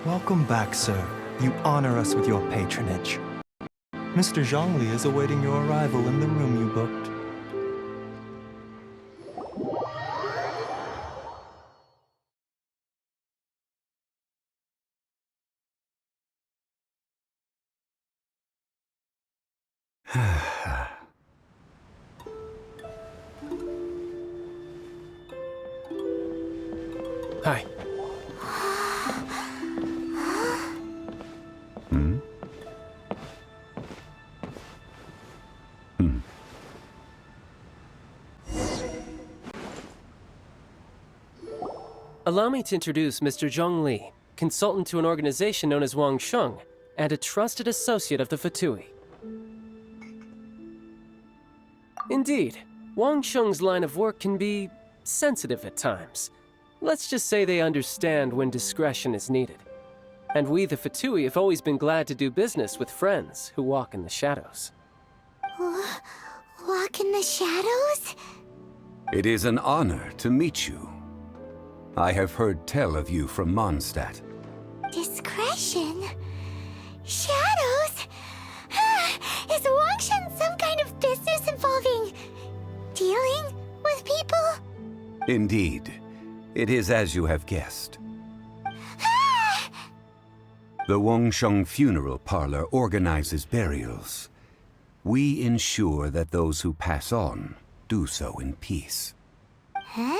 Welcome back, sir. You honor us with your patronage. Mr. Zhongli is awaiting your arrival in the room you booked. Hi. Allow me to introduce Mr. Zhong Li, consultant to an organization known as Wang Sheng, and a trusted associate of the Fatui. Indeed, Wang Sheng's line of work can be sensitive at times. Let's just say they understand when discretion is needed. And we, the Fatui, have always been glad to do business with friends who walk in the shadows. Walk in the shadows? It is an honor to meet you. I have heard tell of you from Mondstadt. Discretion? Shadows? Is Wang Shen some kind of business involving dealing with people? Indeed. It is as you have guessed. The Wangsheng Funeral Parlor organizes burials. We ensure that those who pass on do so in peace. Huh?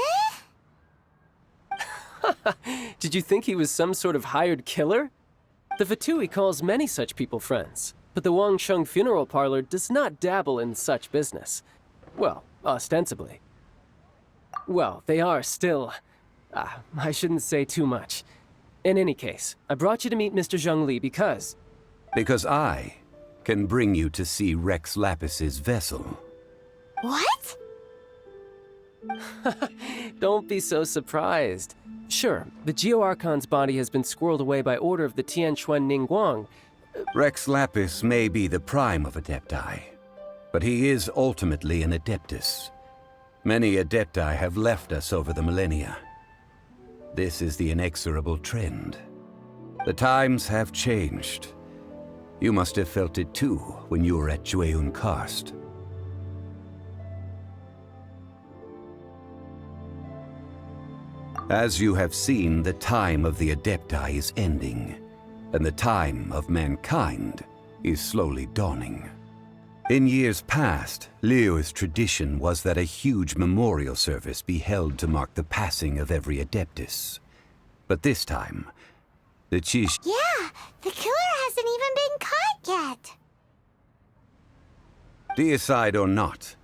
Did you think he was some sort of hired killer? The Fatui calls many such people friends, but the Wangsheng Funeral Parlor does not dabble in such business. Well, ostensibly. Well, they are still... I shouldn't say too much. In any case, I brought you to meet Mr. Zhong Li because... Because I can bring you to see Rex Lapis's vessel. What? Don't be so surprised. Sure, the Geo-Archon's body has been squirreled away by order of the Tianquan Ningguang. Rex Lapis may be the prime of Adepti, but he is ultimately an Adeptus. Many Adepti have left us over the millennia. This is the inexorable trend. The times have changed. You must have felt it too when you were at Jueyun Karst. As you have seen, the time of the Adepti is ending, and the time of mankind is slowly dawning. In years past, Liu's tradition was that a huge memorial service be held to mark the passing of every Adeptus. But this time, the Chish... Yeah, the killer hasn't even been caught yet. Deicide or not,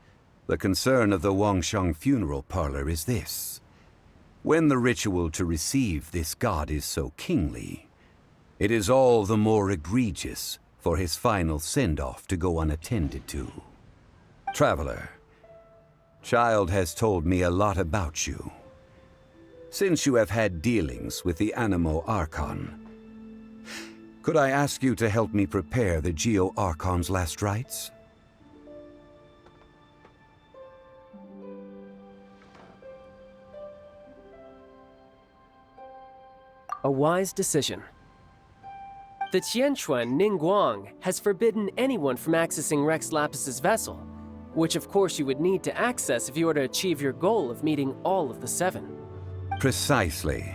the concern of the Wangsheng Funeral Parlor is this. When the ritual to receive this god is so kingly, it is all the more egregious for his final send-off to go unattended to. Traveler, Child has told me a lot about you. Since you have had dealings with the Animo Archon, could I ask you to help me prepare the Geo-Archon's last rites? A wise decision. The Tianquan Ningguang has forbidden anyone from accessing Rex Lapis's vessel, which of course you would need to access if you were to achieve your goal of meeting all of the seven. Precisely.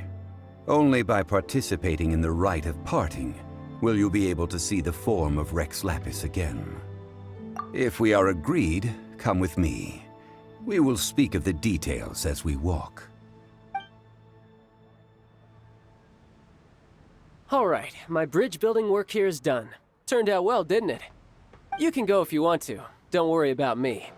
Only by participating in the rite of parting will you be able to see the form of Rex Lapis again. If we are agreed, come with me. We will speak of the details as we walk. All right, my bridge building work here is done. Turned out well, didn't it? You can go if you want to. Don't worry about me.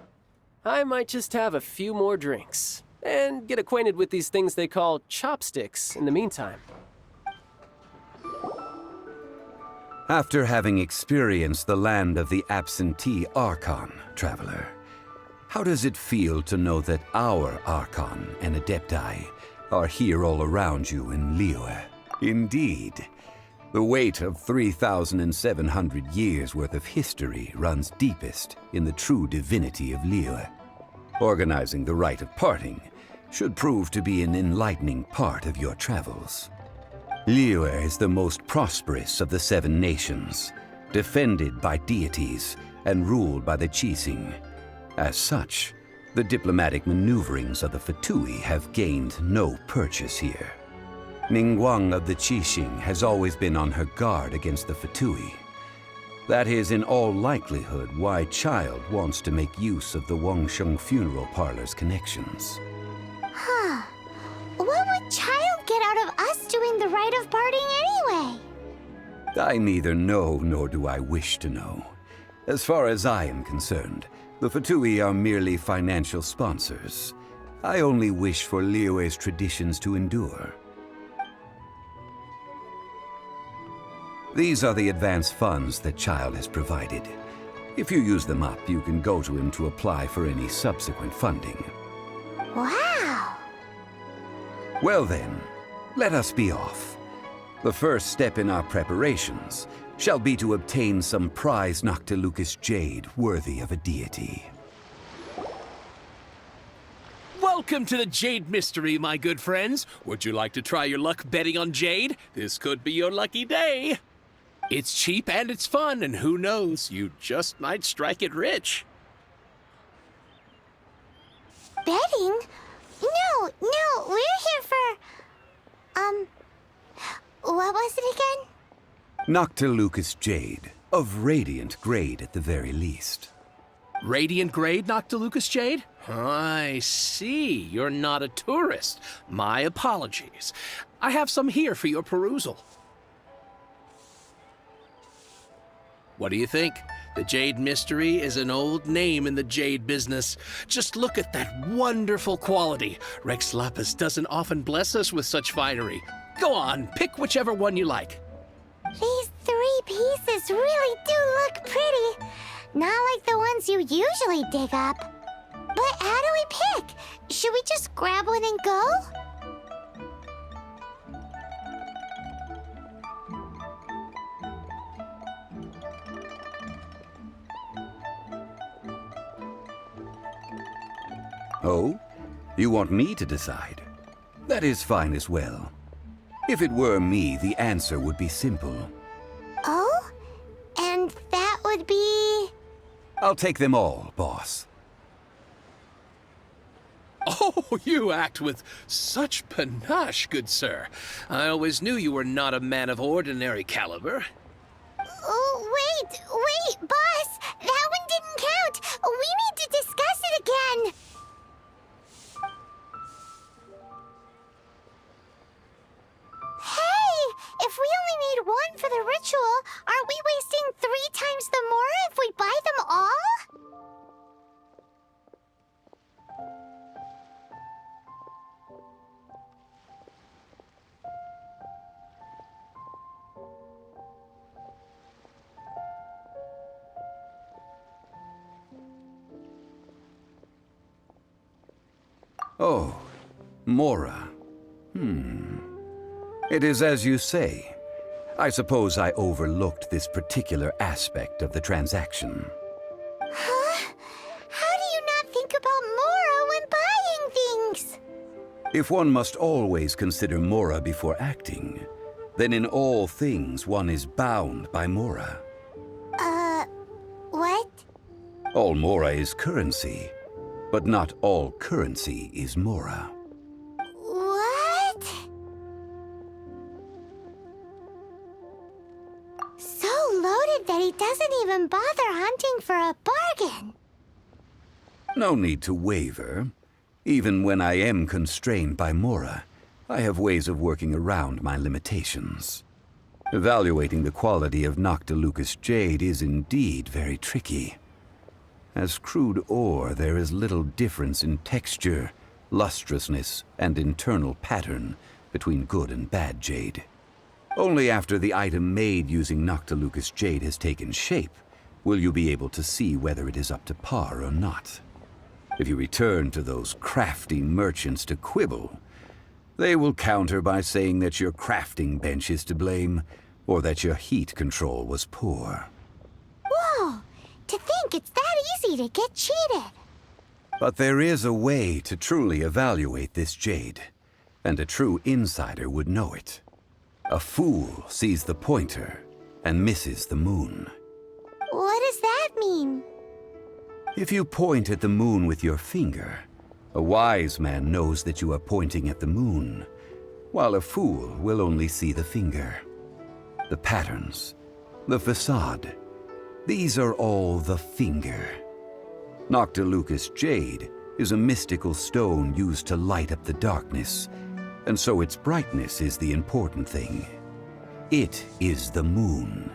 I might just have a few more drinks and get acquainted with these things they call chopsticks in the meantime. After having experienced the land of the absentee Archon, Traveler, how does it feel to know that our Archon and Adepti are here all around you in Liyue? Indeed, the weight of 3,700 years' worth of history runs deepest in the true divinity of Liyue. Organizing the rite of parting should prove to be an enlightening part of your travels. Liyue is the most prosperous of the 7 nations, defended by deities and ruled by the Qixing. As such, the diplomatic maneuverings of the Fatui have gained no purchase here. Ningguang of the Qixing has always been on her guard against the Fatui. That is in all likelihood why Child wants to make use of the Wangsheng funeral parlor's connections. Huh. What would Child get out of us doing the rite of parting anyway? I neither know nor do I wish to know. As far as I am concerned, the Fatui are merely financial sponsors. I only wish for Liyue's traditions to endure. These are the advance funds that Child has provided. If you use them up, you can go to him to apply for any subsequent funding. Wow. Well then, let us be off. The first step in our preparations shall be to obtain some prize Noctilucous jade worthy of a deity. Welcome to the Jade Mystery, my good friends. Would you like to try your luck betting on Jade? This could be your lucky day. It's cheap and it's fun, and who knows, you just might strike it rich. Betting? No, we're here for... What was it again? Noctilucous jade, of radiant grade at the very least. Radiant grade, Noctilucous Jade? I see. You're not a tourist. My apologies. I have some here for your perusal. What do you think? The Jade Mystery is an old name in the jade business. Just look at that wonderful quality. Rex Lapis doesn't often bless us with such finery. Go on, pick whichever one you like. These 3 pieces really do look pretty. Not like the ones you usually dig up. But how do we pick? Should we just grab one and go? Oh? You want me to decide? That is fine as well. If it were me, the answer would be simple. Oh? And that would be... I'll take them all, boss. Oh, you act with such panache, good sir. I always knew you were not a man of ordinary caliber. Oh, wait, boss! That one didn't count! We need to discuss it again! Hey! If we only need one for the ritual, aren't we wasting 3 times the more if we buy them all? Oh, Mora. It is as you say. I suppose I overlooked this particular aspect of the transaction. Huh? How do you not think about Mora when buying things? If one must always consider Mora before acting, then in all things one is bound by Mora. What? All Mora is currency, but not all currency is Mora. What? So loaded that he doesn't even bother hunting for a bargain. No need to waver. Even when I am constrained by Mora, I have ways of working around my limitations. Evaluating the quality of Noctilucous jade is indeed very tricky. As crude ore, there is little difference in texture, lustrousness, and internal pattern between good and bad jade. Only after the item made using Noctilucous jade has taken shape will you be able to see whether it is up to par or not. If you return to those crafty merchants to quibble, they will counter by saying that your crafting bench is to blame, or that your heat control was poor. Whoa! To think it's that easy to get cheated. But there is a way to truly evaluate this jade, and a true insider would know it. A fool sees the pointer and misses the moon. What does that mean? If you point at the moon with your finger, a wise man knows that you are pointing at the moon, while a fool will only see the finger. The patterns, the facade, these are all the finger. Noctilucous jade is a mystical stone used to light up the darkness, and so its brightness is the important thing. It is the moon.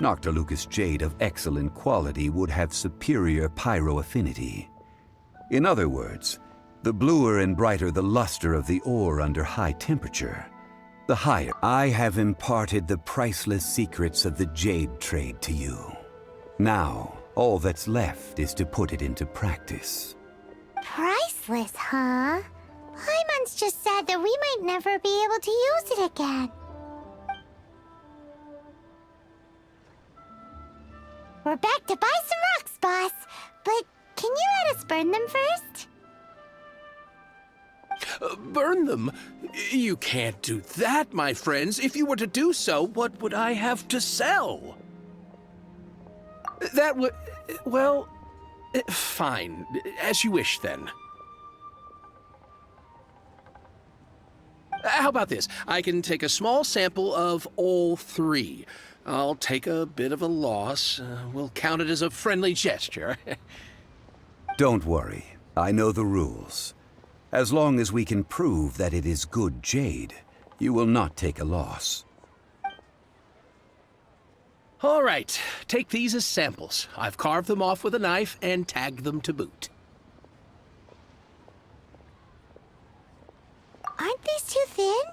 Noctilucous jade of excellent quality would have superior pyro affinity. In other words, the bluer and brighter the luster of the ore under high temperature, the higher. I have imparted the priceless secrets of the jade trade to you. Now, all that's left is to put it into practice. Priceless, huh? Paimon's just said that we might never be able to use it again. We're back to buy some rocks, boss. But can you let us burn them first? Burn them? You can't do that, my friends. If you were to do so, what would I have to sell? That would... well... fine. As you wish, then. How about this? I can take a small sample of all three. I'll take a bit of a loss. We'll count it as a friendly gesture. Don't worry. I know the rules. As long as we can prove that it is good jade, you will not take a loss. All right. Take these as samples. I've carved them off with a knife and tagged them to boot. Aren't these too thin?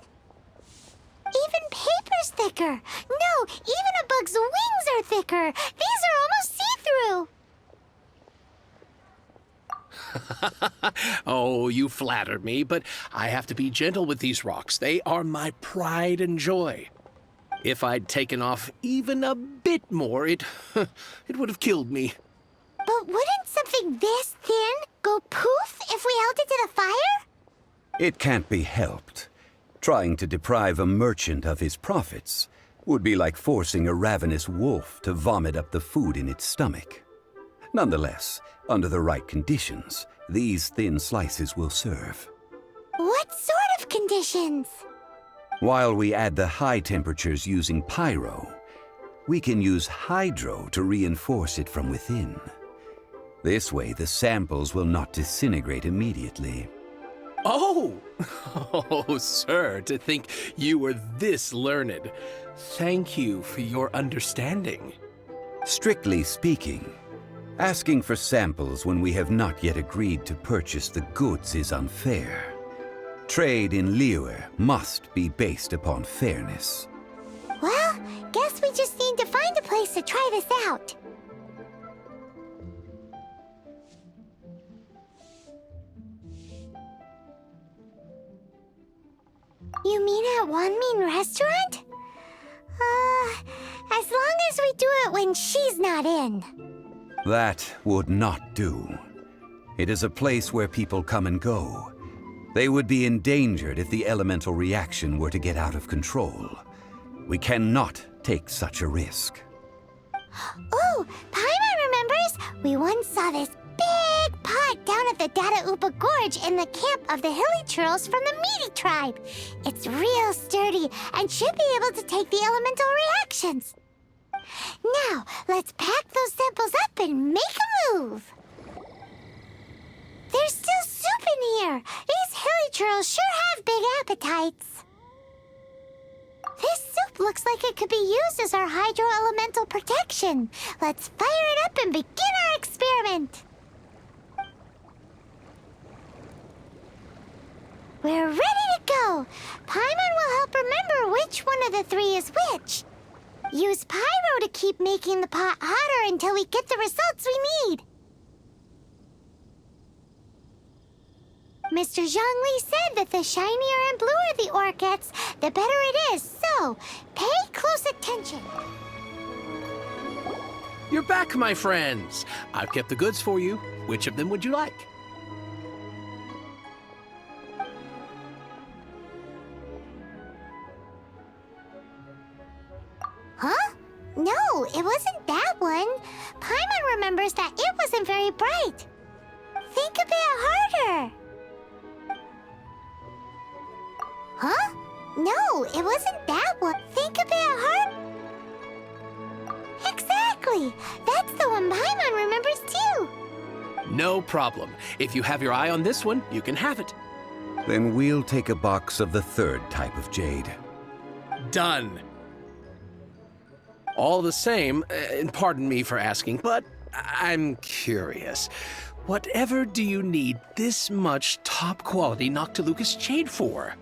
Even paper's thicker. No, even a bug's wings are thicker. These are almost see-through. Oh, you flatter me, but I have to be gentle with these rocks. They are my pride and joy. If I'd taken off even a bit more, it would have killed me. But wouldn't something this thin go poof if we held it to the fire? It can't be helped. Trying to deprive a merchant of his profits would be like forcing a ravenous wolf to vomit up the food in its stomach. Nonetheless, under the right conditions, these thin slices will serve. What sort of conditions? While we add the high temperatures using pyro, we can use hydro to reinforce it from within. This way, the samples will not disintegrate immediately. Oh! Oh, sir, to think you were this learned. Thank you for your understanding. Strictly speaking, asking for samples when we have not yet agreed to purchase the goods is unfair. Trade in Liyue must be based upon fairness. Well, guess we just need to find a place to try this out. You mean at Wanmin Restaurant? As long as we do it when she's not in. That would not do. It is a place where people come and go. They would be endangered if the elemental reaction were to get out of control. We cannot take such a risk. Oh, Paimon remembers we once saw this big pot down at the Data Upa Gorge in the camp of the hilly churls from the Meaty tribe. It's real sturdy and should be able to take the elemental reactions. Now, let's pack those samples up and make a move. There's still soup in here. These hilly churls sure have big appetites. This soup looks like it could be used as our hydro-elemental protection. Let's fire it up and begin our experiment. We're ready to go. Paimon will help remember which one of the three is which. Use pyro to keep making the pot hotter until we get the results we need. Mr. Zhongli said that the shinier and bluer the ore gets, the better it is, so pay close attention. You're back, my friends. I've kept the goods for you. Which of them would you like? Huh? No, it wasn't that one. Paimon remembers that it wasn't very bright. Think a bit harder. Huh? No, it wasn't that one. Think a bit harder. Exactly. That's the one Paimon remembers too. No problem. If you have your eye on this one, you can have it. Then we'll take a box of the third type of jade. Done. All the same, and pardon me for asking, but I'm curious. Whatever do you need this much top-quality Noctilucous jade for?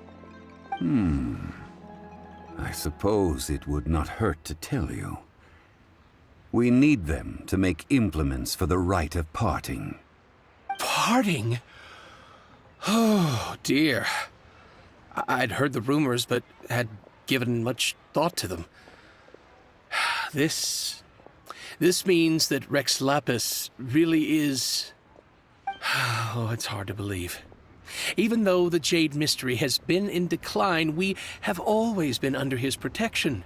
I suppose it would not hurt to tell you. We need them to make implements for the rite of parting. Parting? Oh, dear. I'd heard the rumors, but had given much thought to them. This means that Rex Lapis really is... Oh, it's hard to believe. Even though the Jade Mystery has been in decline, we have always been under his protection.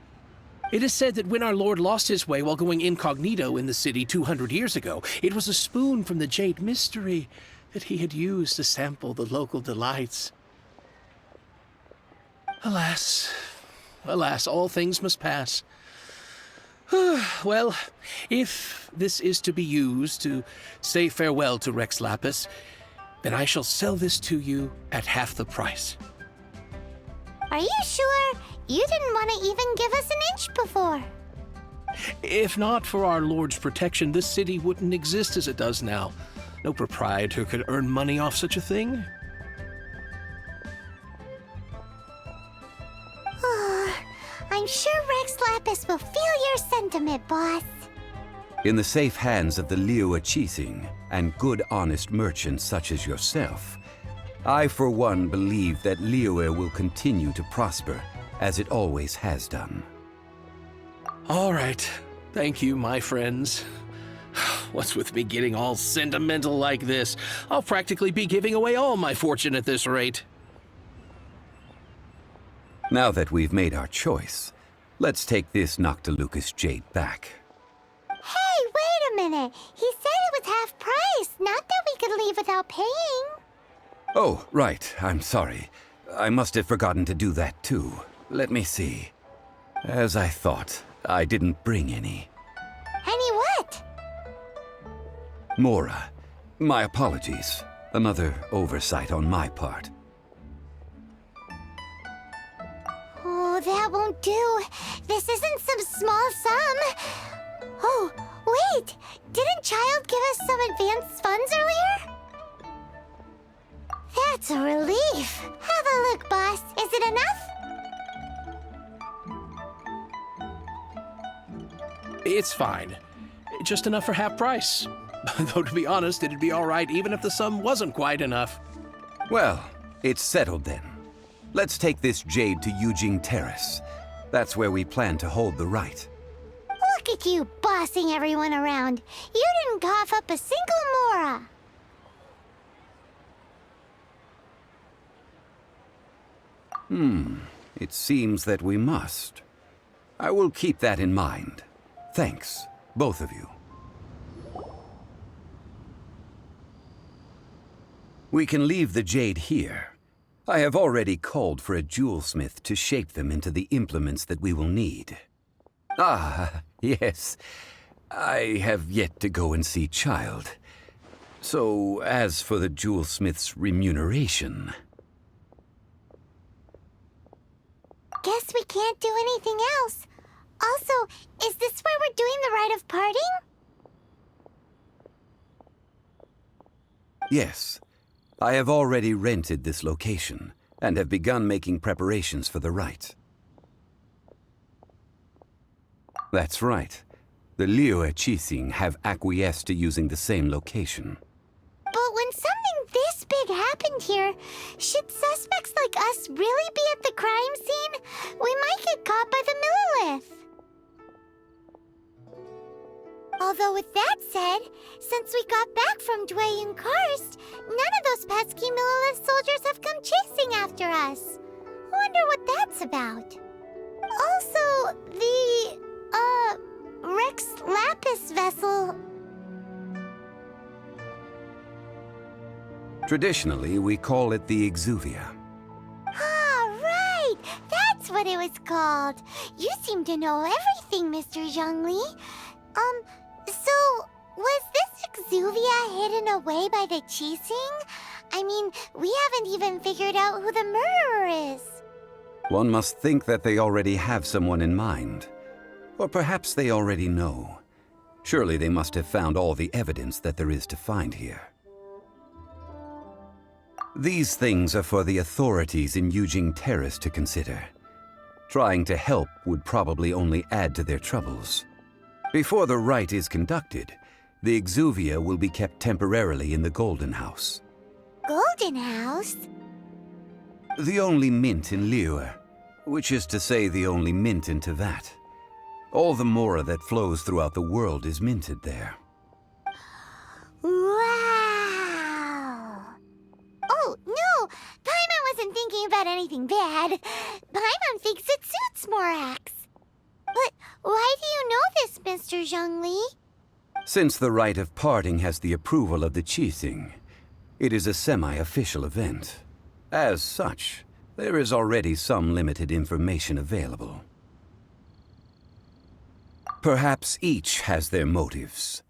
It is said that when our Lord lost his way while going incognito in the city 200 years ago, it was a spoon from the Jade Mystery that he had used to sample the local delights. Alas, alas, all things must pass. Well, if this is to be used to say farewell to Rex Lapis, then I shall sell this to you at half the price. Are you sure? You didn't want to even give us an inch before. If not for our Lord's protection, this city wouldn't exist as it does now. No proprietor could earn money off such a thing. I'm sure Rex Lapis will feel your sentiment, boss. In the safe hands of the Liu Chising and good honest merchants such as yourself, I for one believe that Liyue will continue to prosper as it always has done. All right. Thank you, my friends. What's with me getting all sentimental like this? I'll practically be giving away all my fortune at this rate. Now that we've made our choice, let's take this Noctilucous jade back. Hey, wait a minute. He said it was half price, not that we could leave without paying. Oh, right. I'm sorry. I must have forgotten to do that too. Let me see. As I thought, I didn't bring any. Any what? Mora, my apologies. Another oversight on my part. Oh, that won't do. This isn't some small sum. Oh, wait. Didn't Child give us some advance funds earlier? That's a relief. Have a look, boss. Is it enough? It's fine. Just enough for half price. Though to be honest, it'd be all right even if the sum wasn't quite enough. Well, it's settled then. Let's take this jade to Yujing Terrace. That's where we plan to hold the rite. Look at you bossing everyone around. You didn't cough up a single Mora. It seems that we must. I will keep that in mind. Thanks, both of you. We can leave the jade here. I have already called for a jewelsmith to shape them into the implements that we will need. Ah, yes. I have yet to go and see Child. So, as for the jewelsmith's remuneration... Guess we can't do anything else. Also, is this where we're doing the rite of parting? Yes. I have already rented this location, and have begun making preparations for the rite. That's right. The Liu Chising have acquiesced to using the same location. But when something this big happened here, should suspects like us really be at the crime scene? We might get caught by the Millilith. Although with that said, since we got back from Dwayne Karst, none of those pesky Millilith soldiers have come chasing after us. Wonder what that's about. Also, the vessel? Traditionally, we call it the exuvia. Ah, right! That's what it was called. You seem to know everything, Mr. Zhongli. So, was this exuvia hidden away by the Qixing? I mean, we haven't even figured out who the murderer is. One must think that they already have someone in mind. Or perhaps they already know. Surely they must have found all the evidence that there is to find here. These things are for the authorities in Yujing Terrace to consider. Trying to help would probably only add to their troubles. Before the rite is conducted, the exuvia will be kept temporarily in the Golden House. Golden House? The only mint in Liyue, which is to say the only mint in Tevat. All the mora that flows throughout the world is minted there. Wow! Oh, no! Paimon wasn't thinking about anything bad. Paimon thinks it suits Morax. But why do you know this, Mr. Zhongli? Since the rite of parting has the approval of the Qixing, it is a semi-official event. As such, there is already some limited information available. Perhaps each has their motives.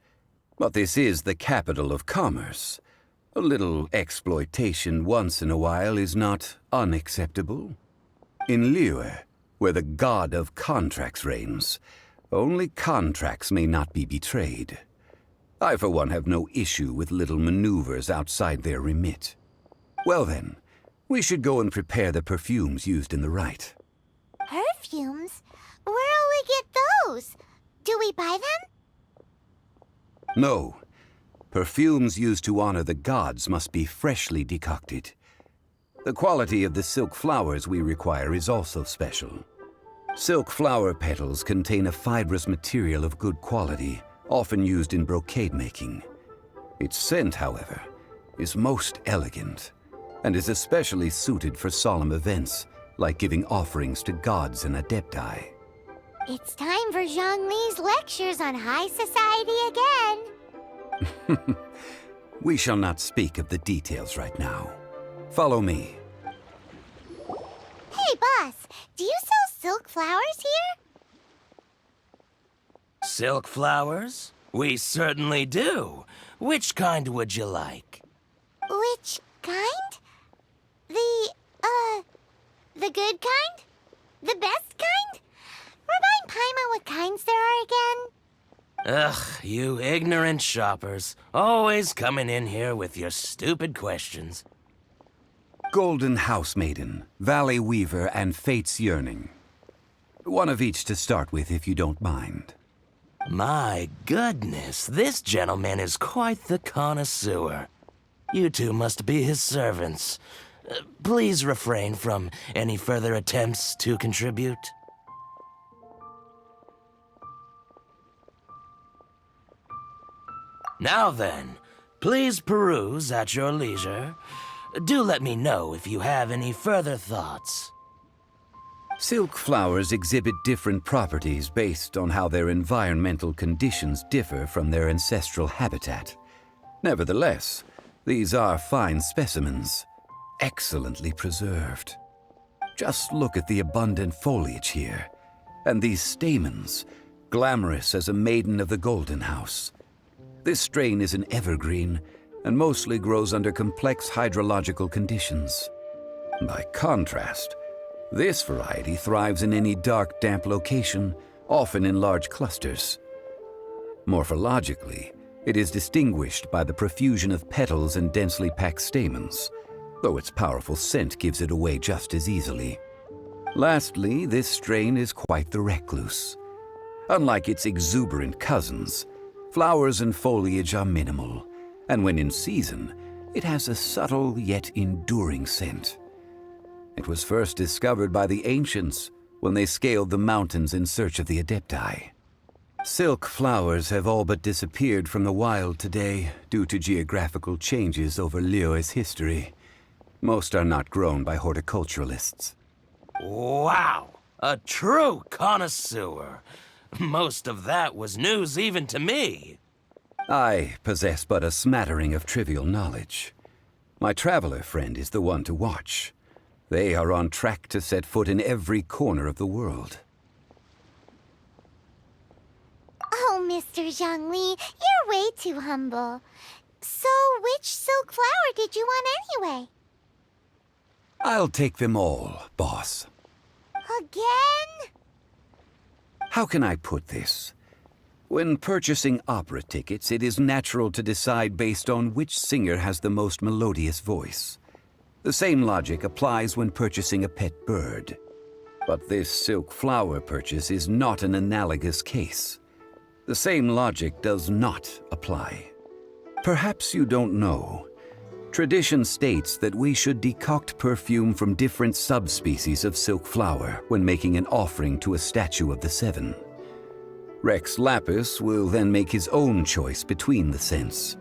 But this is the capital of commerce. A little exploitation once in a while is not unacceptable. In Liyue, where the god of contracts reigns, only contracts may not be betrayed. I, for one, have no issue with little maneuvers outside their remit. Well then, we should go and prepare the perfumes used in the rite. Perfumes? Where'll we get those? Do we buy them? No. Perfumes used to honor the gods must be freshly decocted. The quality of the silk flowers we require is also special. Silk flower petals contain a fibrous material of good quality, often used in brocade making. Its scent, however, is most elegant, and is especially suited for solemn events, like giving offerings to gods and adepti. It's time for Zhongli's lectures on high society again. We shall not speak of the details right now. Follow me. Hey, boss, do you sell silk flowers here? Silk flowers? We certainly do. Which kind would you like? Which kind? The good kind? The best kind? Remind Paimon what kinds there are again. Ugh, you ignorant shoppers. Always coming in here with your stupid questions. Golden House Maiden, Valley Weaver, and Fate's Yearning. One of each to start with, if you don't mind. My goodness, this gentleman is quite the connoisseur. You two must be his servants. Please refrain from any further attempts to contribute. Now then, please peruse at your leisure. Do let me know if you have any further thoughts. Silk flowers exhibit different properties based on how their environmental conditions differ from their ancestral habitat. Nevertheless, these are fine specimens, excellently preserved. Just look at the abundant foliage here, and these stamens, glamorous as a maiden of the Golden House. This strain is an evergreen, and mostly grows under complex hydrological conditions. By contrast, this variety thrives in any dark, damp location, often in large clusters. Morphologically, it is distinguished by the profusion of petals and densely packed stamens, though its powerful scent gives it away just as easily. Lastly, this strain is quite the recluse. Unlike its exuberant cousins, flowers and foliage are minimal, and when in season, it has a subtle yet enduring scent. It was first discovered by the ancients when they scaled the mountains in search of the adepti. Silk flowers have all but disappeared from the wild today due to geographical changes over Liyue's history. Most are not grown by horticulturalists. Wow! A true connoisseur. Most of that was news even to me. I possess but a smattering of trivial knowledge. My traveler friend is the one to watch. They are on track to set foot in every corner of the world. Oh, Mr. Zhongli, you're way too humble. So, which silk flower did you want anyway? I'll take them all, boss. Again? How can I put this? When purchasing opera tickets, it is natural to decide based on which singer has the most melodious voice. The same logic applies when purchasing a pet bird. But this silk flower purchase is not an analogous case. The same logic does not apply. Perhaps you don't know. Tradition states that we should decoct perfume from different subspecies of silk flower when making an offering to a statue of the seven. Rex Lapis will then make his own choice between the scents.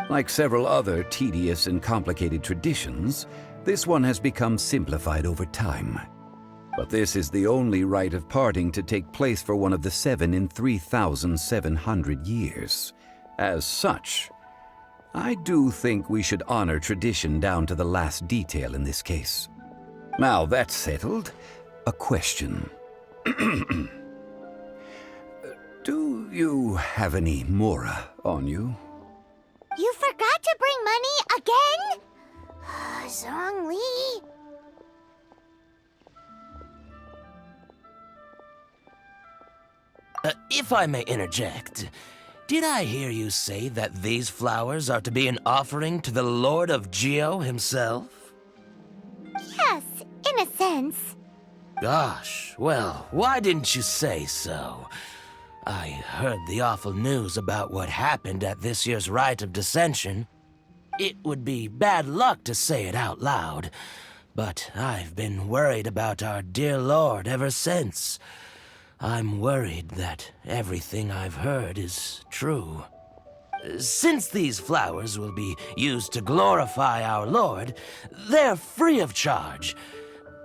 Like several other tedious and complicated traditions, this one has become simplified over time. But this is the only rite of parting to take place for one of the seven in 3,700 years. As such, I do think we should honor tradition down to the last detail in this case. Now that's settled, a question. Do you have any mora on you? You forgot to bring money again? Zhongli. If I may interject, did I hear you say that these flowers are to be an offering to the Lord of Geo himself? Yes, in a sense. Gosh, well, why didn't you say so? I heard the awful news about what happened at this year's Rite of Dissension. It would be bad luck to say it out loud, but I've been worried about our dear Lord ever since. I'm worried that everything I've heard is true. Since these flowers will be used to glorify our Lord, they're free of charge.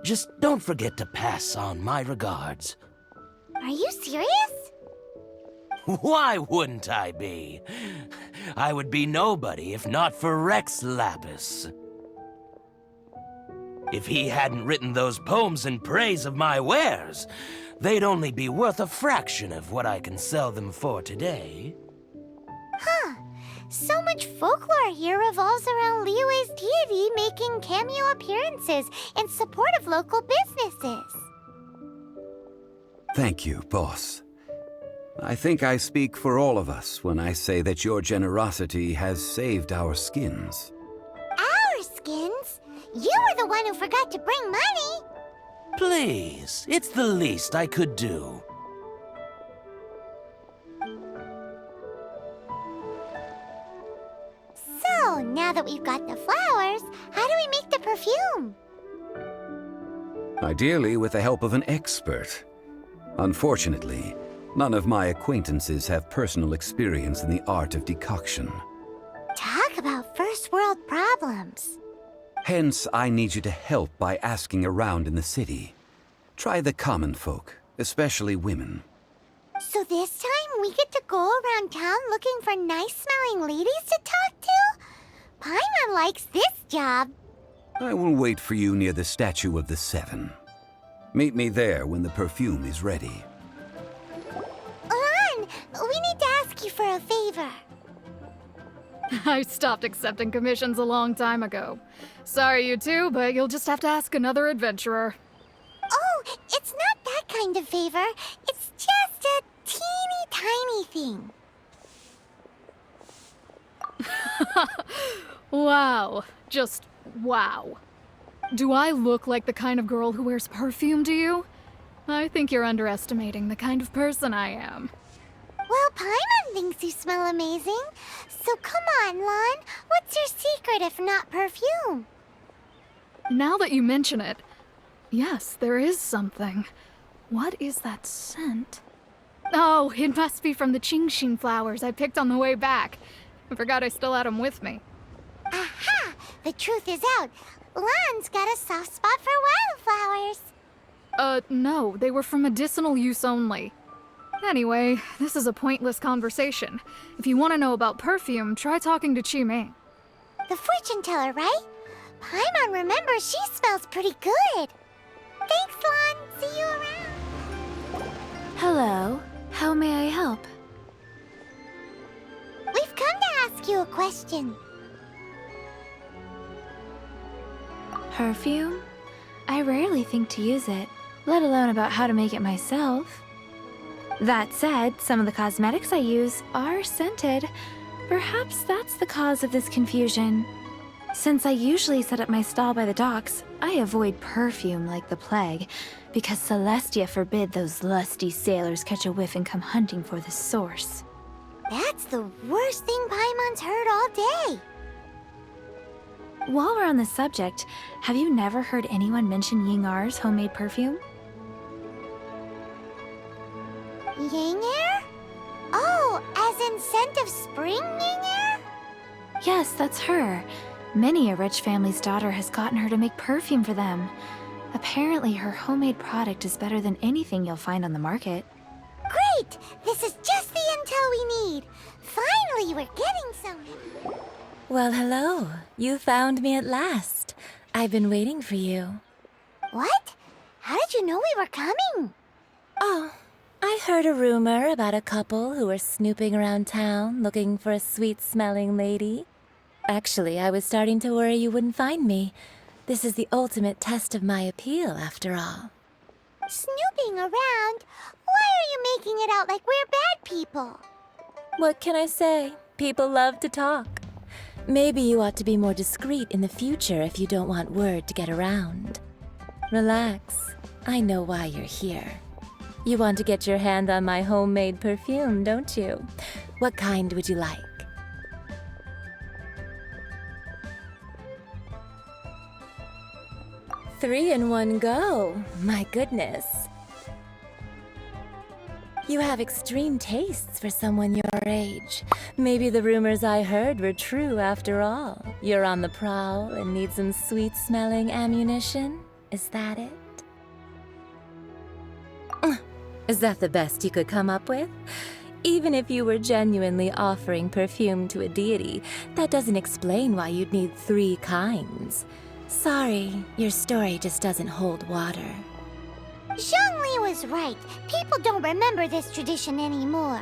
Just don't forget to pass on my regards. Are you serious? Why wouldn't I be? I would be nobody if not for Rex Lapis. If he hadn't written those poems in praise of my wares, they'd only be worth a fraction of what I can sell them for today. Huh. So much folklore here revolves around Liyue's deity making cameo appearances in support of local businesses. Thank you, boss. I think I speak for all of us when I say that your generosity has saved our skins. Our skins? You were the one who forgot to bring money. Please, it's the least I could do. So, now that we've got the flowers, how do we make the perfume? Ideally with the help of an expert. Unfortunately, none of my acquaintances have personal experience in the art of decoction. Talk about first world problems. Hence, I need you to help by asking around in the city. Try the common folk, especially women. So this time we get to go around town looking for nice-smelling ladies to talk to? Paimon likes this job. I will wait for you near the statue of the seven. Meet me there when the perfume is ready. Lan, we need to ask you for a favor. I stopped accepting commissions a long time ago. Sorry, you two, but you'll just have to ask another adventurer. Oh, it's not that kind of favor. It's just a teeny tiny thing. Wow. Just wow. Do I look like the kind of girl who wears perfume to you? I think you're underestimating the kind of person I am. Well, Paimon thinks you smell amazing. So come on, Lan. What's your secret if not perfume? Now that you mention it, yes, there is something. What is that scent? Oh, it must be from the Genshin flowers I picked on the way back. I forgot I still had them with me. Aha! The truth is out. Lan's got a soft spot for wildflowers. No, they were for medicinal use only. Anyway, this is a pointless conversation. If you want to know about perfume, try talking to Qimei. The fortune teller, right? Paimon remembers she smells pretty good. Thanks, Lon. See you around. Hello. How may I help? We've come to ask you a question. Perfume? I rarely think to use it, let alone about how to make it myself. That said, some of the cosmetics I use are scented. Perhaps that's the cause of this confusion. Since I usually set up my stall by the docks, I avoid perfume like the plague, because Celestia forbid those lusty sailors catch a whiff and come hunting for the source. That's the worst thing Paimon's heard all day. While we're on the subject, have you never heard anyone mention Yingar's homemade perfume? Yingar? Oh, as in scent of spring, Yingar? Yes, that's her. Many a rich family's daughter has gotten her to make perfume for them. Apparently, her homemade product is better than anything you'll find on the market. Great! This is just the intel we need. Finally, we're getting somewhere. Well, hello. You found me at last. I've been waiting for you. What? How did you know we were coming? Oh, I heard a rumor about a couple who were snooping around town looking for a sweet-smelling lady. Actually, I was starting to worry you wouldn't find me. This is the ultimate test of my appeal, after all. Snooping around? Why are you making it out like we're bad people? What can I say? People love to talk. Maybe you ought to be more discreet in the future if you don't want word to get around. Relax. I know why you're here. You want to get your hand on my homemade perfume, don't you? What kind would you like? Three in one go. My goodness. You have extreme tastes for someone your age. Maybe the rumors I heard were true after all. You're on the prowl and need some sweet-smelling ammunition? Is that it? Is that the best you could come up with? Even if you were genuinely offering perfume to a deity, that doesn't explain why you'd need 3 kinds. Sorry, your story just doesn't hold water. Zhongli was right. People don't remember this tradition anymore.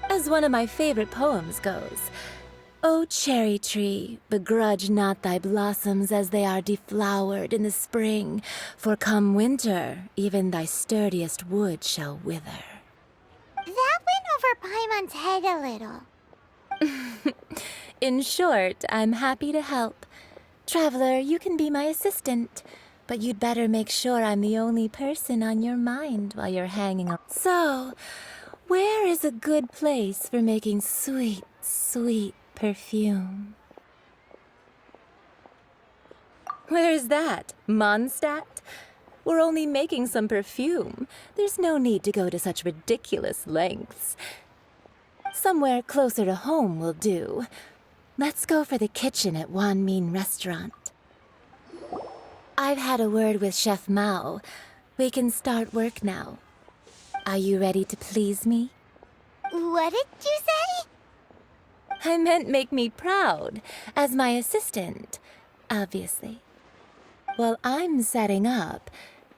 As one of my favorite poems goes, O cherry tree, begrudge not thy blossoms as they are deflowered in the spring, for come winter, even thy sturdiest wood shall wither. That went over Paimon's head a little. In short, I'm happy to help. Traveler, you can be my assistant, but you'd better make sure I'm the only person on your mind while you're hanging up. So, where is a good place for making sweet, sweet perfume? Where is that? Mondstadt? We're only making some perfume. There's no need to go to such ridiculous lengths. Somewhere closer to home will do. Let's go for the kitchen at Wan Min Restaurant. I've had a word with Chef Mao. We can start work now. Are you ready to please me? What did you say? I meant make me proud, as my assistant, obviously. While I'm setting up,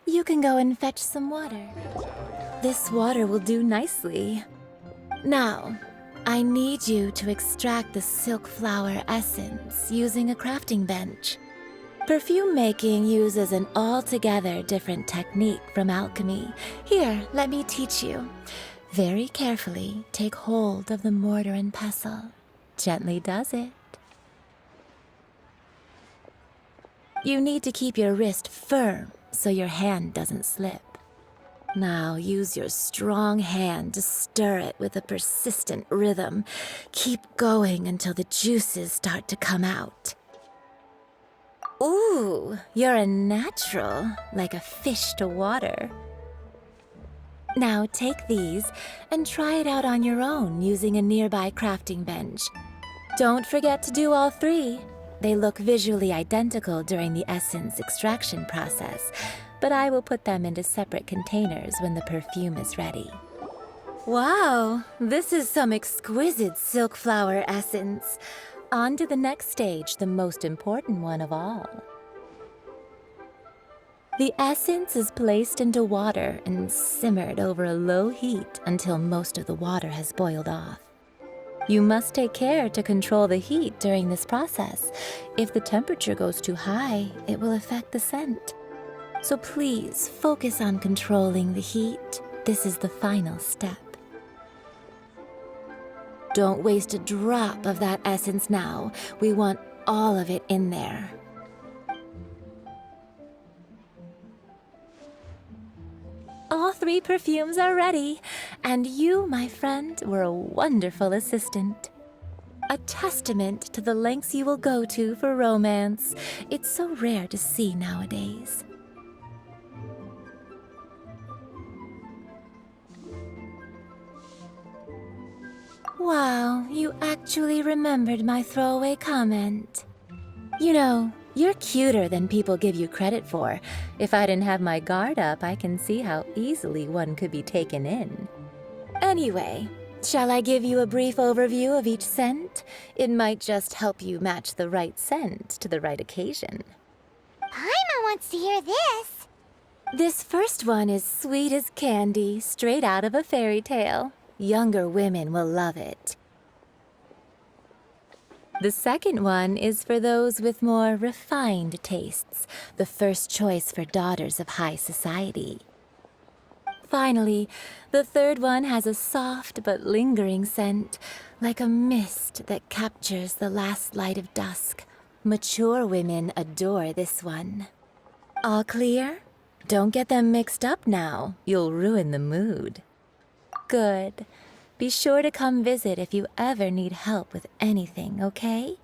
you can go and fetch some water. This water will do nicely. Now, I need you to extract the silk flower essence using a crafting bench. Perfume making uses an altogether different technique from alchemy. Here, let me teach you. Very carefully, take hold of the mortar and pestle. Gently does it. You need to keep your wrist firm so your hand doesn't slip. Now use your strong hand to stir it with a persistent rhythm. Keep going until the juices start to come out. Ooh, you're a natural, like a fish to water. Now take these and try it out on your own using a nearby crafting bench. Don't forget to do all 3. They look visually identical during the essence extraction process, but I will put them into separate containers when the perfume is ready. Wow, this is some exquisite silk flower essence. On to the next stage, the most important one of all. The essence is placed into water and simmered over a low heat until most of the water has boiled off. You must take care to control the heat during this process. If the temperature goes too high, it will affect the scent. So please focus on controlling the heat. This is the final step. Don't waste a drop of that essence now. We want all of it in there. All 3 perfumes are ready, and you, my friend, were a wonderful assistant. A testament to the lengths you will go to for romance. It's so rare to see nowadays. Wow, you actually remembered my throwaway comment. You know, you're cuter than people give you credit for. If I didn't have my guard up, I can see how easily one could be taken in. Anyway, shall I give you a brief overview of each scent? It might just help you match the right scent to the right occasion. Paimon wants to hear this. This first one is sweet as candy, straight out of a fairy tale. Younger women will love it. The second one is for those with more refined tastes, the first choice for daughters of high society. Finally, the third one has a soft but lingering scent, like a mist that captures the last light of dusk. Mature women adore this one. All clear? Don't get them mixed up now. You'll ruin the mood. Good. Be sure to come visit if you ever need help with anything, okay?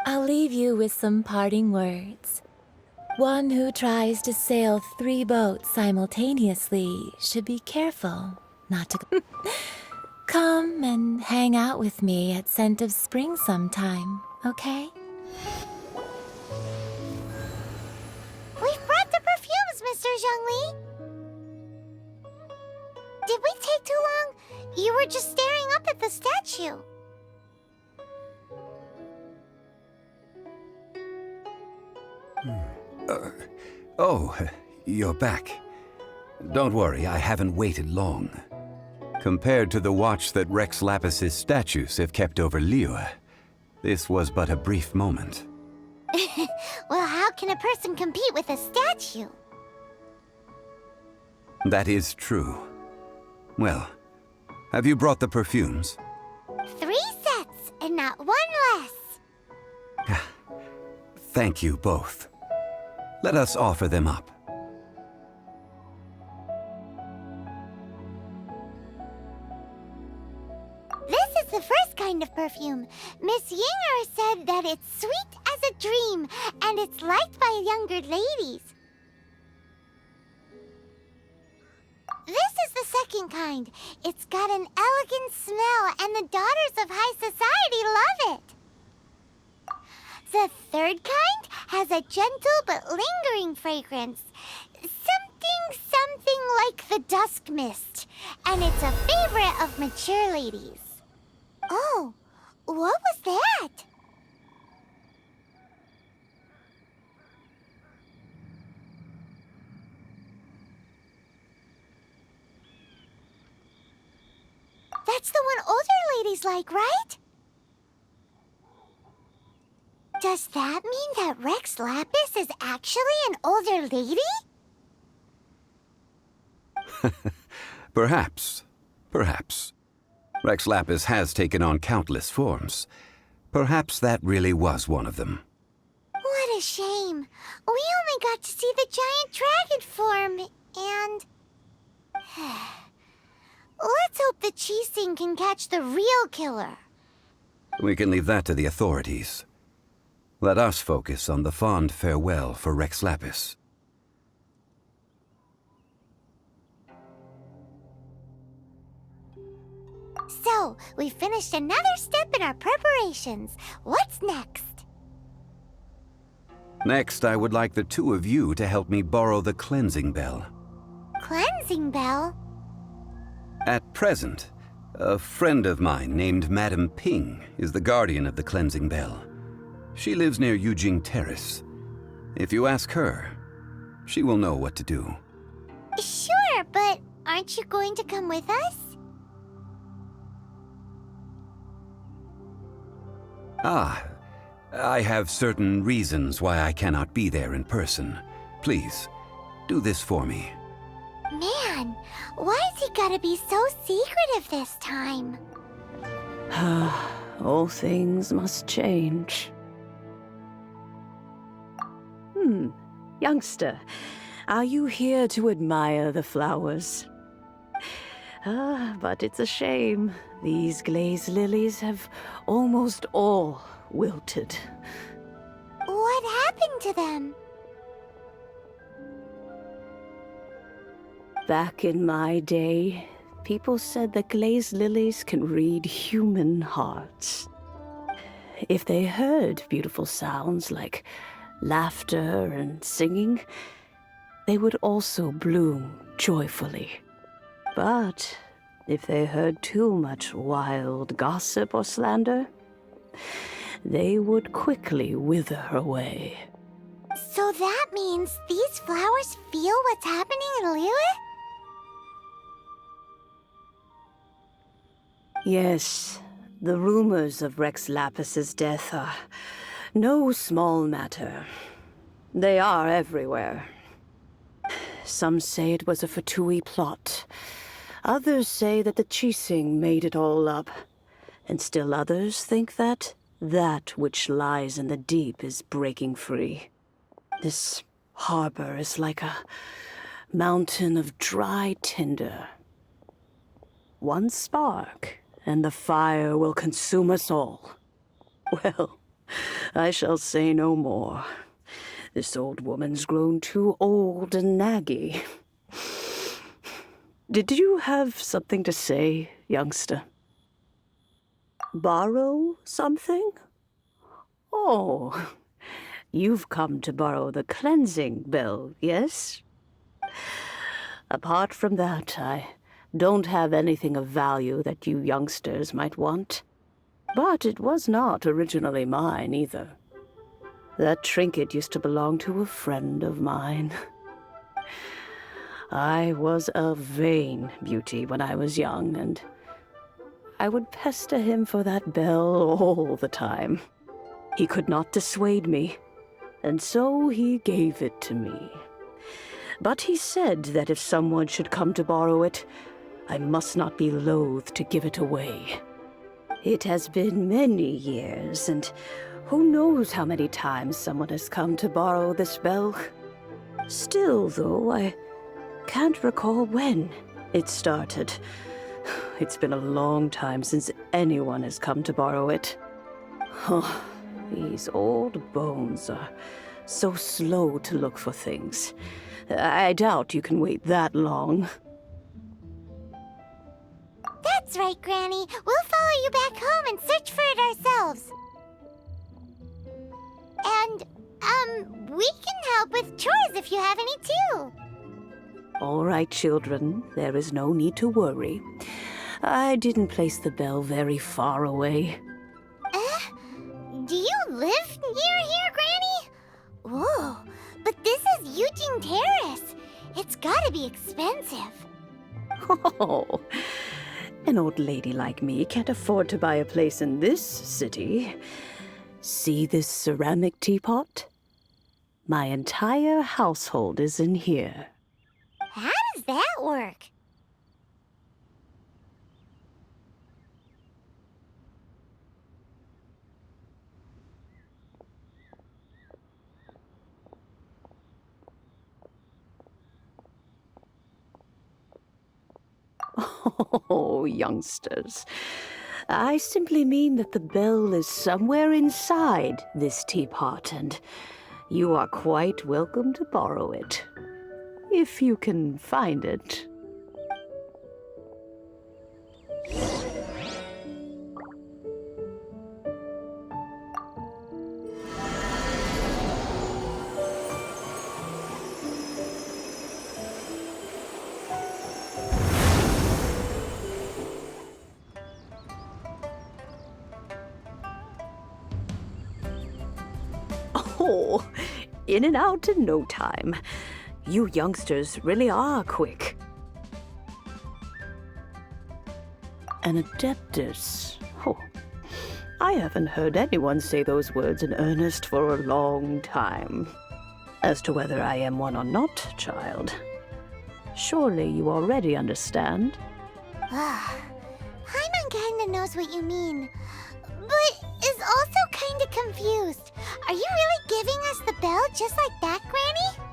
I'll leave you with some parting words. One who tries to sail 3 boats simultaneously should be careful not to... Come and hang out with me at Scent of Spring sometime, okay? We've brought the perfumes, Mr. Zhongli. Did we take too long? You were just staring up at the statue. Oh, you're back. Don't worry, I haven't waited long. Compared to the watch that Rex Lapis's statues have kept over Liyue, this was but a brief moment. Well, how can a person compete with a statue? That is true. Well, have you brought the perfumes? 3 sets, and not 1 less. Thank you both. Let us offer them up. This is the first kind of perfume. Miss Yinger said that it's sweet as a dream, and it's liked by younger ladies. This is the second kind. It's got an elegant smell, and the daughters of high society love it. The third kind has a gentle but lingering fragrance. Something like the dusk mist. And it's a favorite of mature ladies. Oh, what was that? That's the one older ladies like, right? Does that mean that Rex Lapis is actually an older lady? Perhaps. Perhaps. Rex Lapis has taken on countless forms. Perhaps that really was one of them. What a shame. We only got to see the giant dragon form, and... Let's hope the Qixing can catch the real killer. We can leave that to the authorities. Let us focus on the fond farewell for Rex Lapis. So, we finished another step in our preparations. What's next? Next, I would like the two of you to help me borrow the cleansing bell. Cleansing bell? At present, a friend of mine named Madame Ping is the guardian of the cleansing bell. She lives near Yujing Terrace. If you ask her, she will know what to do. Sure, but aren't you going to come with us? Ah, I have certain reasons why I cannot be there in person. Please, do this for me. Man, why's he gotta be so secretive this time? All things must change. Youngster, are you here to admire the flowers? But it's a shame. These glazed lilies have almost all wilted. What happened to them? Back in my day, people said that glazed lilies can read human hearts. If they heard beautiful sounds like laughter and singing, they would also bloom joyfully. But if they heard too much wild gossip or slander, they would quickly wither away. So that means these flowers feel what's happening in Liyue? Yes, the rumors of Rex Lapis's death are no small matter. They are everywhere. Some say it was a Fatui plot. Others say that the Chising made it all up. And still others think that which lies in the deep is breaking free. This harbor is like a mountain of dry tinder. One spark, and the fire will consume us all. Well, I shall say no more. This old woman's grown too old and naggy. Did you have something to say, youngster? Borrow something? Oh, you've come to borrow the cleansing bell, yes? Apart from that, I don't have anything of value that you youngsters might want. But it was not originally mine, either. That trinket used to belong to a friend of mine. I was a vain beauty when I was young, and I would pester him for that bell all the time. He could not dissuade me, and so he gave it to me. But he said that if someone should come to borrow it, I must not be loath to give it away. It has been many years, and who knows how many times someone has come to borrow this bell. Still, though, I can't recall when it started. It's been a long time since anyone has come to borrow it. Oh, these old bones are so slow to look for things. I doubt you can wait that long. That's right, Granny. We'll follow you back home and search for it ourselves. And, we can help with chores if you have any too. All right, children. There is no need to worry. I didn't place the bell very far away. Do you live near here, Granny? Whoa, but this is Yujing Terrace. It's gotta be expensive. Oh, an old lady like me can't afford to buy a place in this city. See this ceramic teapot? My entire household is in here. How does that work? Oh, youngsters. I simply mean that the bell is somewhere inside this teapot, and you are quite welcome to borrow it. If you can find it. Oh, in and out in no time. You youngsters really are quick. An adeptus. Oh, I haven't heard anyone say those words in earnest for a long time. As to whether I am one or not, child, surely you already understand. Paimon kinda knows what you mean, but is also kinda confused. Are you really giving us the bell just like that, Granny?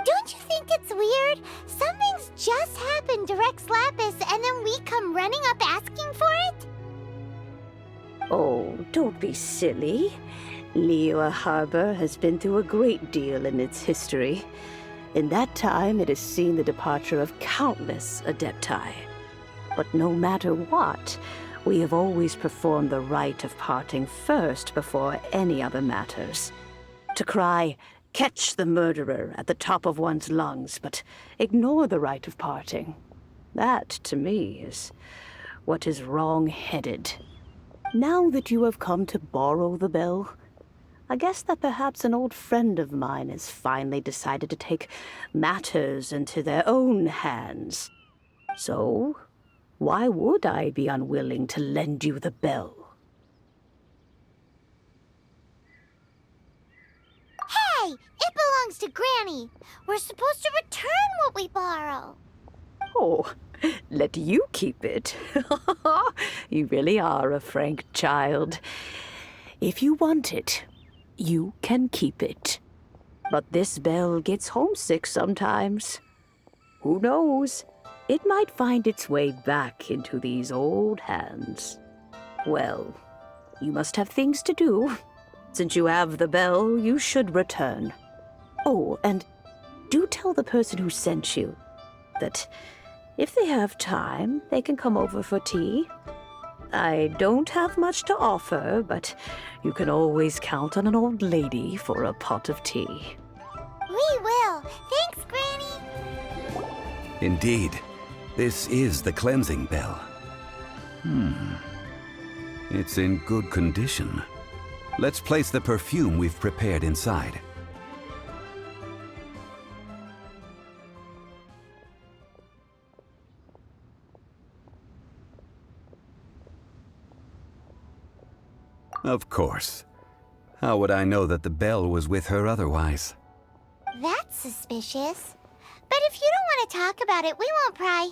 Don't you think it's weird? Something's just happened to Rex Lapis and then we come running up asking for it? Oh, don't be silly. Liyue Harbor has been through a great deal in its history. In that time, it has seen the departure of countless Adepti. But no matter what, we have always performed the rite of parting first before any other matters. To cry, "Catch the murderer," at the top of one's lungs, but ignore the rite of parting. That, to me, is what is wrong-headed. Now that you have come to borrow the bell, I guess that perhaps an old friend of mine has finally decided to take matters into their own hands. So, why would I be unwilling to lend you the bell? Hey, it belongs to Granny. We're supposed to return what we borrow. Oh, let you keep it. You really are a frank child. If you want it, you can keep it. But this bell gets homesick sometimes. Who knows? It might find its way back into these old hands. Well, you must have things to do. Since you have the bell, you should return. Oh, and do tell the person who sent you that if they have time, they can come over for tea. I don't have much to offer, but you can always count on an old lady for a pot of tea. We will. Thanks, Granny. Indeed, this is the cleansing bell. It's in good condition. Let's place the perfume we've prepared inside. Of course. How would I know that the bell was with her otherwise? That's suspicious. But if you don't want to talk about it, we won't pry.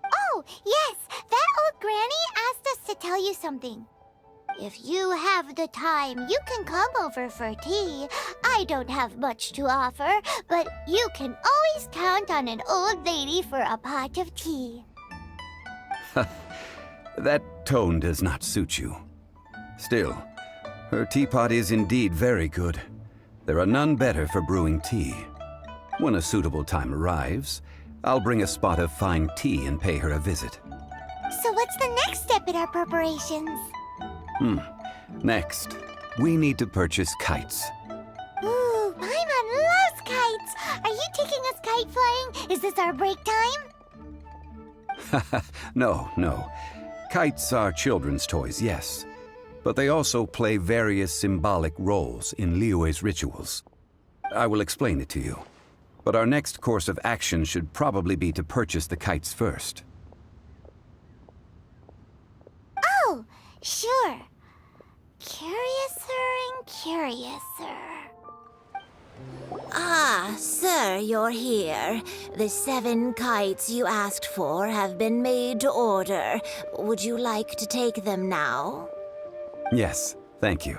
Oh, yes, that old granny asked us to tell you something. If you have the time, you can come over for tea. I don't have much to offer, but you can always count on an old lady for a pot of tea. That tone does not suit you. Still, her teapot is indeed very good. There are none better for brewing tea. When a suitable time arrives, I'll bring a spot of fine tea and pay her a visit. So what's the next step in our preparations? Next, we need to purchase kites. Ooh, Paimon loves kites! Are you taking us kite flying? Is this our break time? No. Kites are children's toys, yes. But they also play various symbolic roles in Liyue's rituals. I will explain it to you. But our next course of action should probably be to purchase the kites first. Oh, sure. Curiouser and curiouser. Ah, sir, you're here. The 7 kites you asked for have been made to order. Would you like to take them now? Yes, thank you.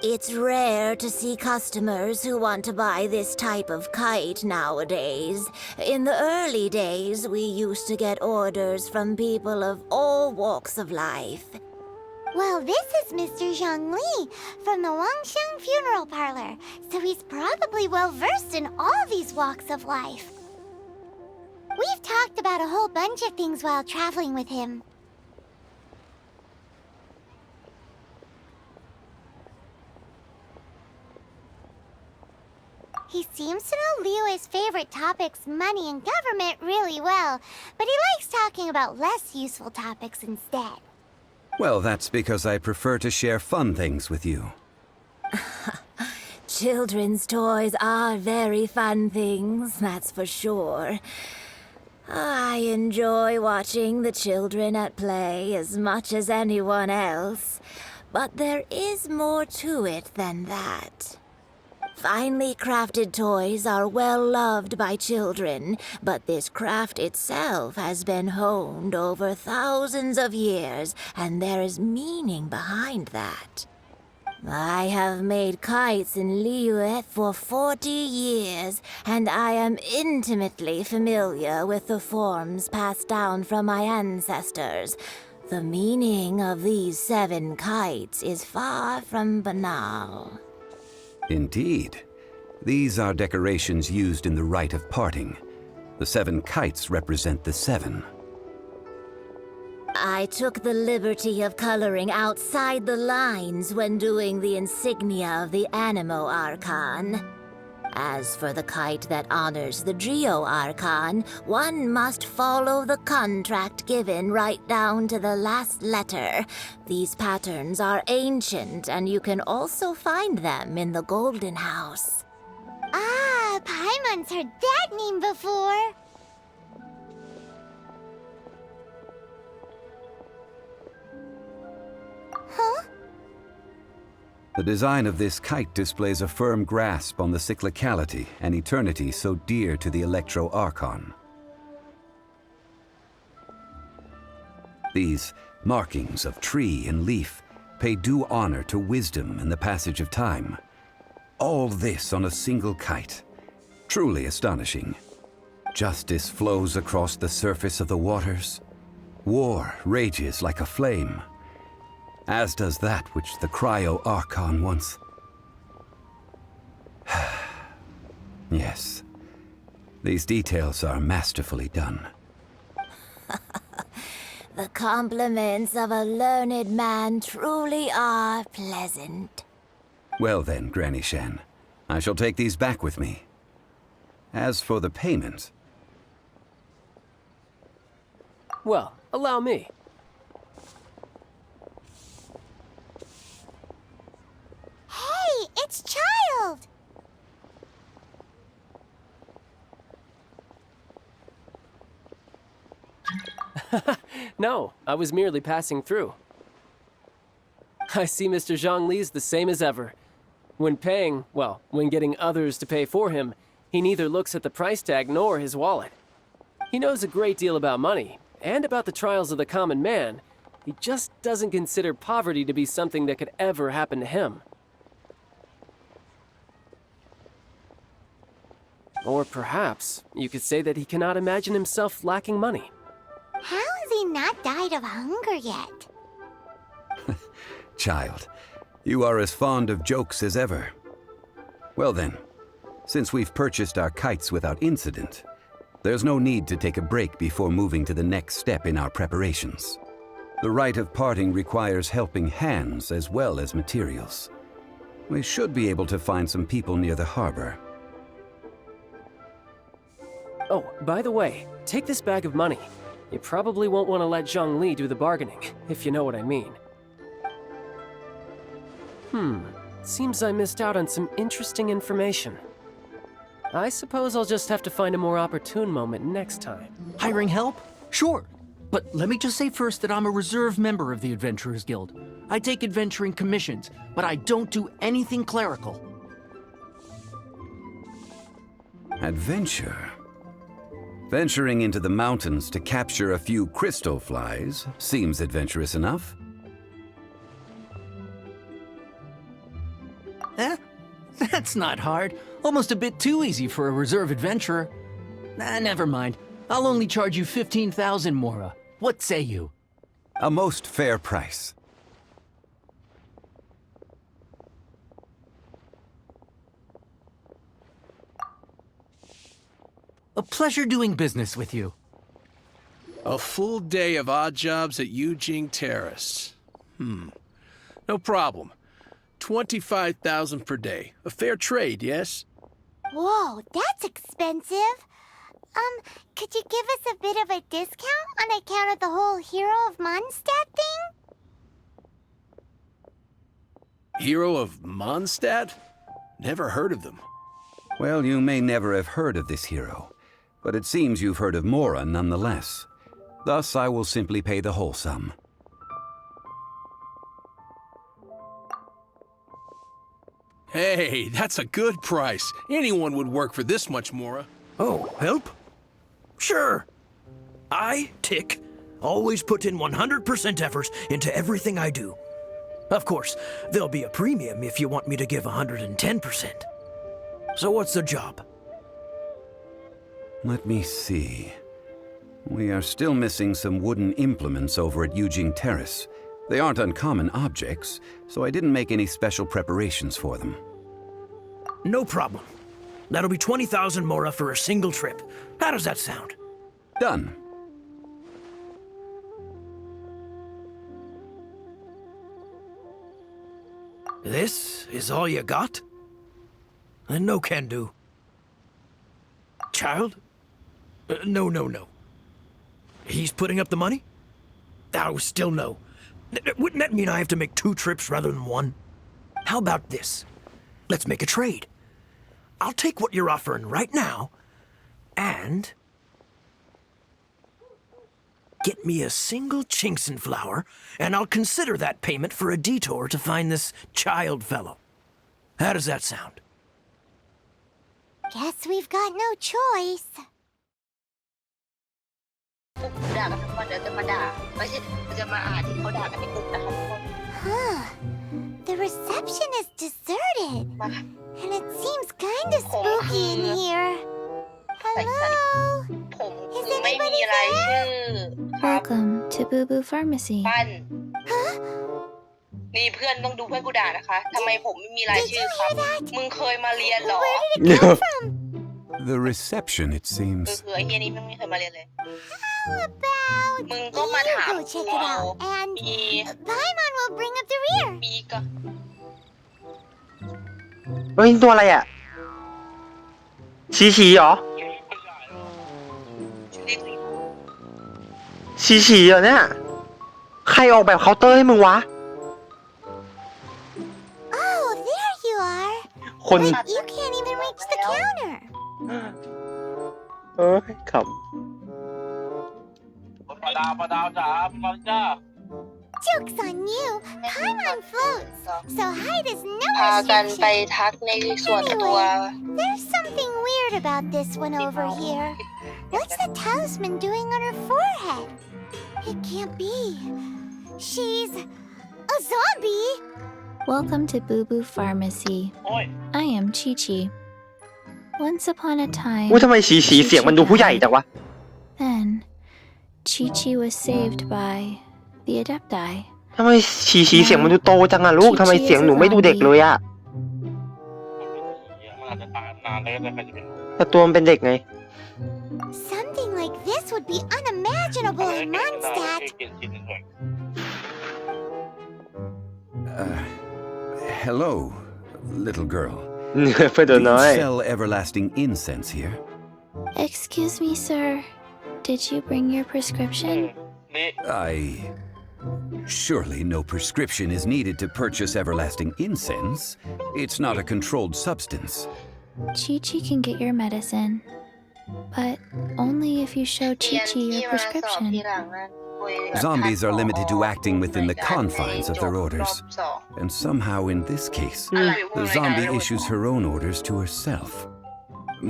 It's rare to see customers who want to buy this type of kite nowadays. In the early days, we used to get orders from people of all walks of life. Well, this is Mr. Zhongli from the Wangsheng Funeral Parlor, so he's probably well-versed in all these walks of life. We've talked about a whole bunch of things while traveling with him. He seems to know Liyue's favorite topics, money and government, really well, but he likes talking about less useful topics instead. Well, that's because I prefer to share fun things with you. Children's toys are very fun things, that's for sure. I enjoy watching the children at play as much as anyone else, but there is more to it than that. Finely crafted toys are well loved by children, but this craft itself has been honed over thousands of years, and there is meaning behind that. I have made kites in Liyue for 40 years, and I am intimately familiar with the forms passed down from my ancestors. The meaning of these 7 kites is far from banal. Indeed. These are decorations used in the rite of parting. The 7 kites represent the 7. I took the liberty of coloring outside the lines when doing the insignia of the Animo Archon. As for the kite that honors the Geo Archon, one must follow the contract given right down to the last letter. These patterns are ancient, and you can also find them in the Golden House. Ah, Paimon's heard that name before. Huh? The design of this kite displays a firm grasp on the cyclicality and eternity so dear to the Electro Archon. These markings of tree and leaf pay due honor to wisdom and the passage of time. All this on a single kite. Truly astonishing. Justice flows across the surface of the waters. War rages like a flame, as does that which the Cryo Archon once. Yes, these details are masterfully done. The compliments of a learned man truly are pleasant. Well then, Granny Shan, I shall take these back with me. As for the payment... Well, allow me. Hey, it's Child! No, I was merely passing through. I see Mr. Zhongli's the same as ever. When paying, well, when getting others to pay for him, he neither looks at the price tag nor his wallet. He knows a great deal about money, and about the trials of the common man. He just doesn't consider poverty to be something that could ever happen to him. Or perhaps you could say that he cannot imagine himself lacking money. How has he not died of hunger yet? Child, you are as fond of jokes as ever. Well then, since we've purchased our kites without incident, there's no need to take a break before moving to the next step in our preparations. The rite of parting requires helping hands as well as materials. We should be able to find some people near the harbor. Oh, by the way, take this bag of money. You probably won't want to let Zhongli do the bargaining, if you know what I mean. Seems I missed out on some interesting information. I suppose I'll just have to find a more opportune moment next time. Hiring help? Sure. But let me just say first that I'm a reserve member of the Adventurers Guild. I take adventuring commissions, but I don't do anything clerical. Adventure? Venturing into the mountains to capture a few crystal flies seems adventurous enough. That's not hard. Almost a bit too easy for a reserve adventurer. Never mind. I'll only charge you 15,000 Mora. What say you? A most fair price. A pleasure doing business with you. A full day of odd jobs at Yujing Terrace. No problem. 25,000 per day. A fair trade, yes? Whoa, that's expensive. Could you give us a bit of a discount on account of the whole Hero of Mondstadt thing? Hero of Mondstadt? Never heard of them. Well, you may never have heard of this hero, but it seems you've heard of Mora nonetheless. Thus, I will simply pay the whole sum. Hey, that's a good price. Anyone would work for this much, Mora. Oh, help? Sure. I, Tick, always put in 100% effort into everything I do. Of course, there'll be a premium if you want me to give 110%. So what's the job? Let me see. We are still missing some wooden implements over at Yujing Terrace. They aren't uncommon objects, so I didn't make any special preparations for them. No problem. That'll be 20,000 Mora for a single trip. How does that sound? Done. This is all you got? Then no can do. Child? No. He's putting up the money? Oh, still no. Wouldn't that mean I have to make 2 trips rather than 1? How about this? Let's make a trade. I'll take what you're offering right now, and get me a single Chinkson flower, and I'll consider that payment for a detour to find this child fellow. How does that sound? Guess we've got no choice. ด่ากันทั้งวันเดี๋ยวจะมาด่าไม่ใช่จะมาอ่านที่เขาด่ากันในกลุ่มนะคะทุกคน Huh. The reception is deserted. And it seems kinda spooky in here. Hello? ผมคือไม่มีรายชื่อครับ Welcome to Boo Boo Pharmacy. ปั้นนี่เพื่อนต้องดูเพื่อนกูด่านะคะทำไมผมไม่มีรายชื่อครับมึงเคยมาเรียนเหรอ Where did it come from? The reception, it seems. คือไอ้เฮียนี่ไม่เคยมาเรียนเลย How about มึงก็มาถาม you go check it out, and มี Paimon will bring up the rear. มีก็ เฮ้ยตัวอะไรอ่ะฉีเหรอฉีเหรอเนี่ยใครออกแบบเคาน์เตอร์ให้มึงวะ Oh, there you are. คน But you can't even reach the counter. ขำ Joke's on you. Paimon floats, so height is no พากันไป restriction. ทักในส่วนตัว There's something weird about this one over here. What's the talisman doing on her forehead? It can't be. She's a zombie. Welcome to Boo Boo Pharmacy. I am Chi Chi. Once upon a time, ทำไมฉีเสียงมันดูผู้ใหญ่จังวะ then Chi Chi was saved by the Adepti. ทำไมฉีเสียงมันดูโตจังอะลูกทำไมเสียงหนูไม่ดูเด็กเลยอะแต่ตัวมันเป็นเด็กไง Something like this would be unimaginable in Mondstadt. Hello, little girl. เพื่อนตัวน้อย Do you sell everlasting incense here? Excuse me, sir. Did you bring your prescription? Surely no prescription is needed to purchase everlasting incense. It's not a controlled substance. Chi Chi can get your medicine, but only if you show Chi Chi your prescription. Zombies are limited to acting within the confines of their orders. And somehow in this case, the zombie issues her own orders to herself.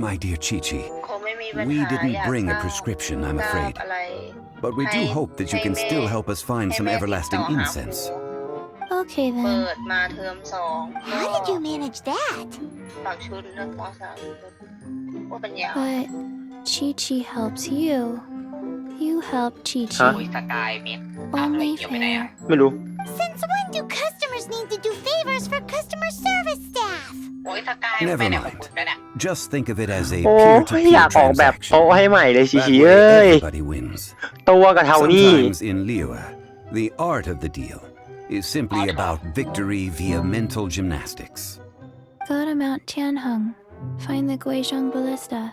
My dear Chi-Chi, we didn't bring a prescription, I'm afraid. But we do hope that you can still help us find some everlasting incense. Okay then. เปิดมาเทอม2 How did you manage that? ปักชุดเรื่องม.3ว่าปัญญา But Chi Chi helps you. You help Chi ฮะ Chi. Only fair. ไม่รู้ Since when do customers need to do favors for customer service staff? โอ้ยสกาย Never ไปไหนของ mind. คุณกันอะ Just think of it as a โอ้ยอยากออกแบบ peer-to-peer โต๊ะให้ใหม่เลย transaction. ฉี That เอ้ย way everybody wins. ตัวกับเท่านี้ Sometimes in Liyue, the art of the deal is simply about victory via mental gymnastics. Go to Mount Tianheng, find the Guizhong Ballista,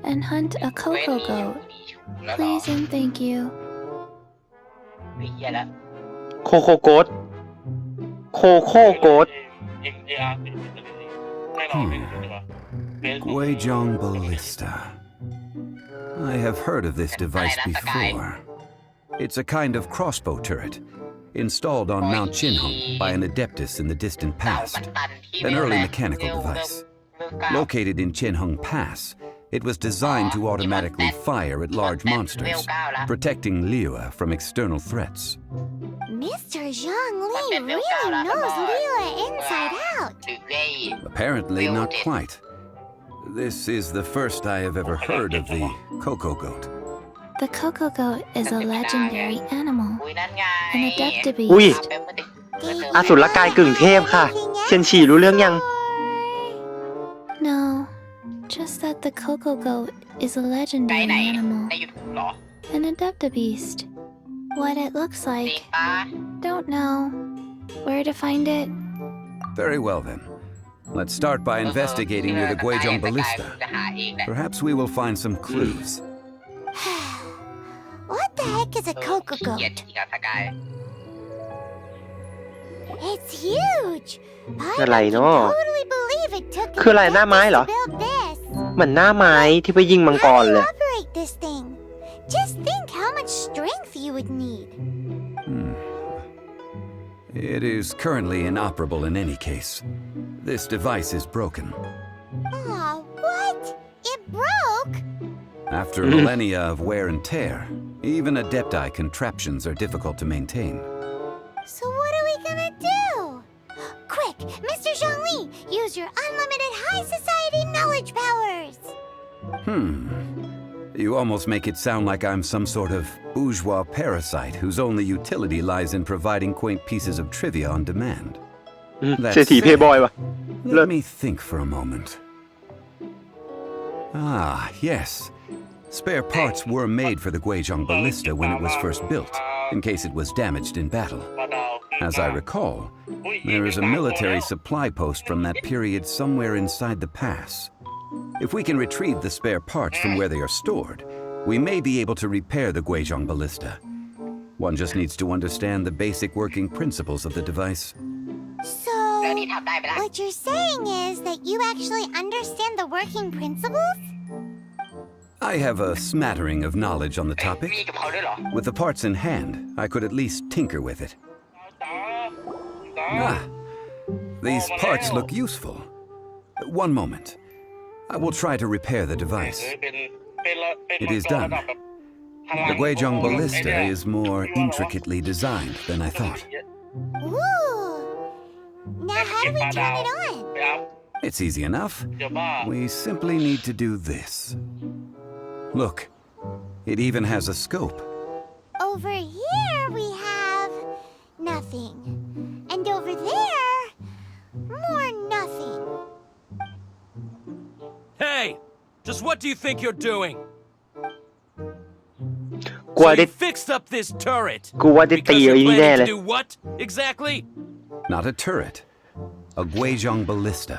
and hunt a cocoa goat. Please and thank you. ไม่เหี้ยแล้ว โคโคโกด โคโค่โกด Guizhong Ballista. I have heard of this device before. It's a kind of crossbow turret, installed on Mount Jinhong by an adeptus in the distant past, an early mechanical device. Located in Jinhong Pass, it was designed to automatically fire at large monsters, protecting Liyue from external threats. Mr. Zhongli really knows Liyue inside out. Apparently not quite. This is the first I have ever heard of the Coco Goat. The Coco Goat is a legendary animal, an adept อุ้ย beast. อสุรกายกึ่งเทพค่ะเชียนฉีรู้เรื่องยัง No, just that the Coco Goat is a legendary animal, an adept beast. What it looks like, don't know. Where to find it? Very well then. Let's start by investigating near the Guizhong Ballista. Perhaps we will find some clues. What the heck is a Coco Goat? It's huge. อะไร I เนาะ totally believe it took คืออะไรหน้าไม้เหรอ to build this. เหมือนหน้าไม้ที่ไปยิงมังก How ร do เล you ย operate this thing? Just think how much strength you would need. It is currently inoperable in any case. This device is broken. Aw, what? It broke? After millennia of wear and tear, even adepti contraptions are difficult to maintain. So what are we gonna do? Quick, Mr. Zhongli, use your unlimited high society knowledge powers. You almost make it sound like I'm some sort of bourgeois parasite whose only utility lies in providing quaint pieces of trivia on demand. เศรษฐีเพย์บอยวะ Let me think for a moment. Ah, yes. Spare parts were made for the Guizhong Ballista when it was first built, in case it was damaged in battle. As I recall, there is a military supply post from that period somewhere inside the pass. If we can retrieve the spare parts from where they are stored, we may be able to repair the Guizhong Ballista. One just needs to understand the basic working principles of the device. So, what you're saying is that you actually understand the working principles? I have a smattering of knowledge on the topic. With the parts in hand, I could at least tinker with it. Ah, these parts look useful. One moment. I will try to repair the device. It is done. The Guizhong Ballista is more intricately designed than I thought. Ooh! Now how do we turn it on? It's easy enough. We simply need to do this. Look, it even has a scope. Over here we have nothing. And over there, more nothing. Hey! Just what do you think you're doing? กลัว So ได้ you fixed up this turret กูว่าได้ตี because ไอ้ you're นี่แน่ planning เลย to do what exactly? Not a turret. A Guizhong Ballista.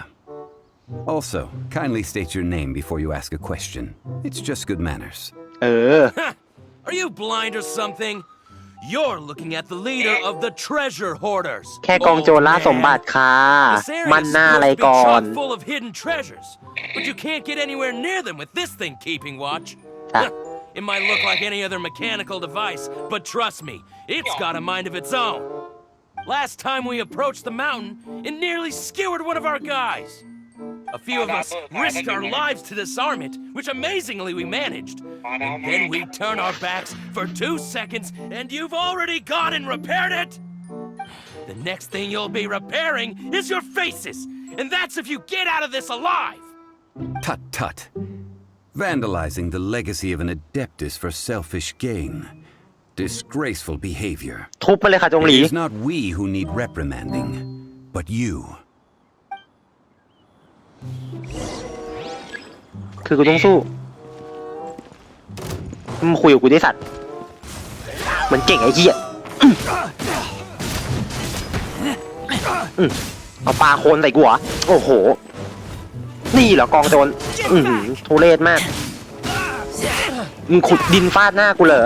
Also, kindly state your name before you ask a question. It's just good manners. เออ Are you blind or something? You're looking at the leader of the treasure hoarders. แค่กองโจรล่าสมบัติค่ะ This area มัน is หน้าอะไร supposed to ก่ be อน chock full of hidden treasures, but you can't get anywhere near them with this thing keeping watch. อ่ะ It might look like any other mechanical device, but trust me, it's got a mind of its own. Last time we approached the mountain, it nearly skewered one of our guys. A few of us risked our lives to disarm it, which amazingly we managed. And then we turn our backs for 2 seconds, and you've already gone and repaired it? The next thing you'll be repairing is your faces, and that's if you get out of this alive. Tut tut. Vandalizing the legacy of an adeptus for selfish gain. Disgraceful behavior. ทุบมาเลยค่ะจงหลี It is not we who need reprimanding, but you. คือกูต้องสู้มึงคุยกับกูได้สัตว์เหมือนเก่งไอ้เหี้ยเอาปลาโคลนใส่กูเหรอโอ้โหนี่เหรอกองโจรทุเรศมากมึงขุดดินฟาดหน้ากูเหรอ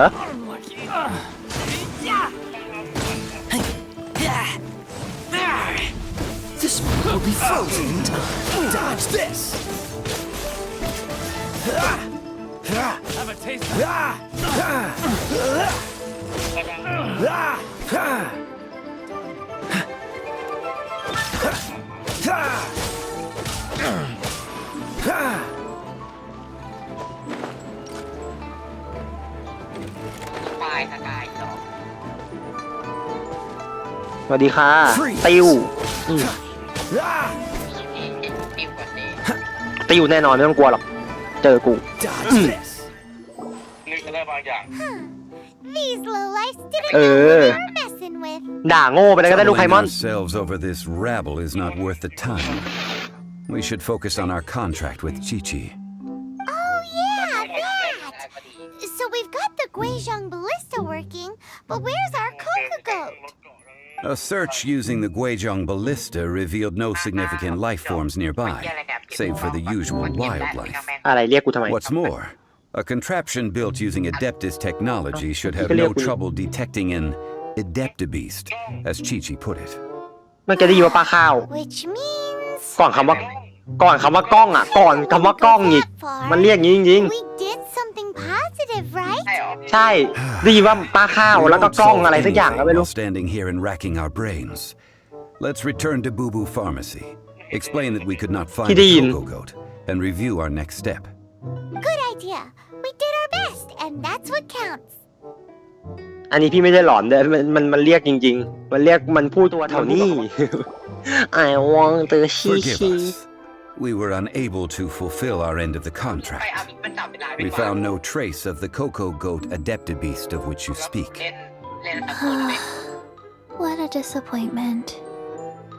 be frozen in time. Dodge this. Have a taste of Ah! ตายตายต่อ สวัสดีค่ะติวติวแน่นอนไม่ต้องกลัวหรอกเจอกู นึกได้บางอย่าง These lowlifes didn't เอ know อ what they were messing with. ด่าโง่ไปเลยก็ได้ลูกไพมอน ourselves over this rabble is not worth the time. We should focus on our contract with Chi-Chi. Oh yeah, that. So we've got the Guizhong ballista working, but where's our Coca goat? A search using the Guizhong ballista revealed no significant life forms nearby, save for the usual wildlife. อะไรเรียกกูทำไม What's more, a contraption built using Adeptus technology should have no trouble detecting an Adeptabeast, as Chi-Chi put it. มันจะได้ยินว่าปลาข้าว Which means ก่อนคำว่ากล้องอ่ะก่อนคำว่ากล้องอีกมันเรียกงี้จริง we did something positive, right? ๆใช่ได้ยินว่าปลาข้าวแล้วก็กล้องอะไรสักอย่างก็ไม่รู้ While standing here and racking our brains, let's return to Boo Boo Pharmacy. Explain that we could not find the Coco Goat, and review our next step. Good idea. We did our best, and that's what counts. อันนี้พี่ไม่ได้หลอนเลยมันเรียกจริงๆมันเรียกมันพูดตัวแถวนี้ I want the Forgive Chi-Chi us. We were unable to fulfill our end of the contract. We found no trace of the Coco Goat Adeptabeast of which you speak. What a disappointment.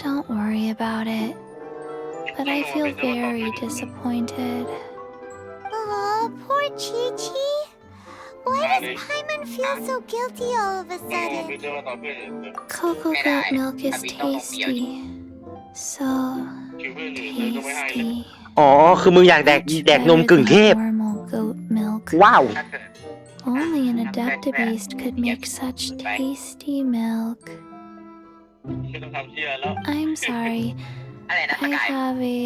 Don't worry about it. But I feel very disappointed. Oh, poor Chi-Chi. Why does Paimon feel so guilty all of a sudden? Cocoa goat milk is tasty. So tasty. อ๋อคือมึงอยากแดกนมกึ่งเทพ Normal goat milk. ว้าว Only an Adeptabeast could make such tasty milk. I'm sorry. I have a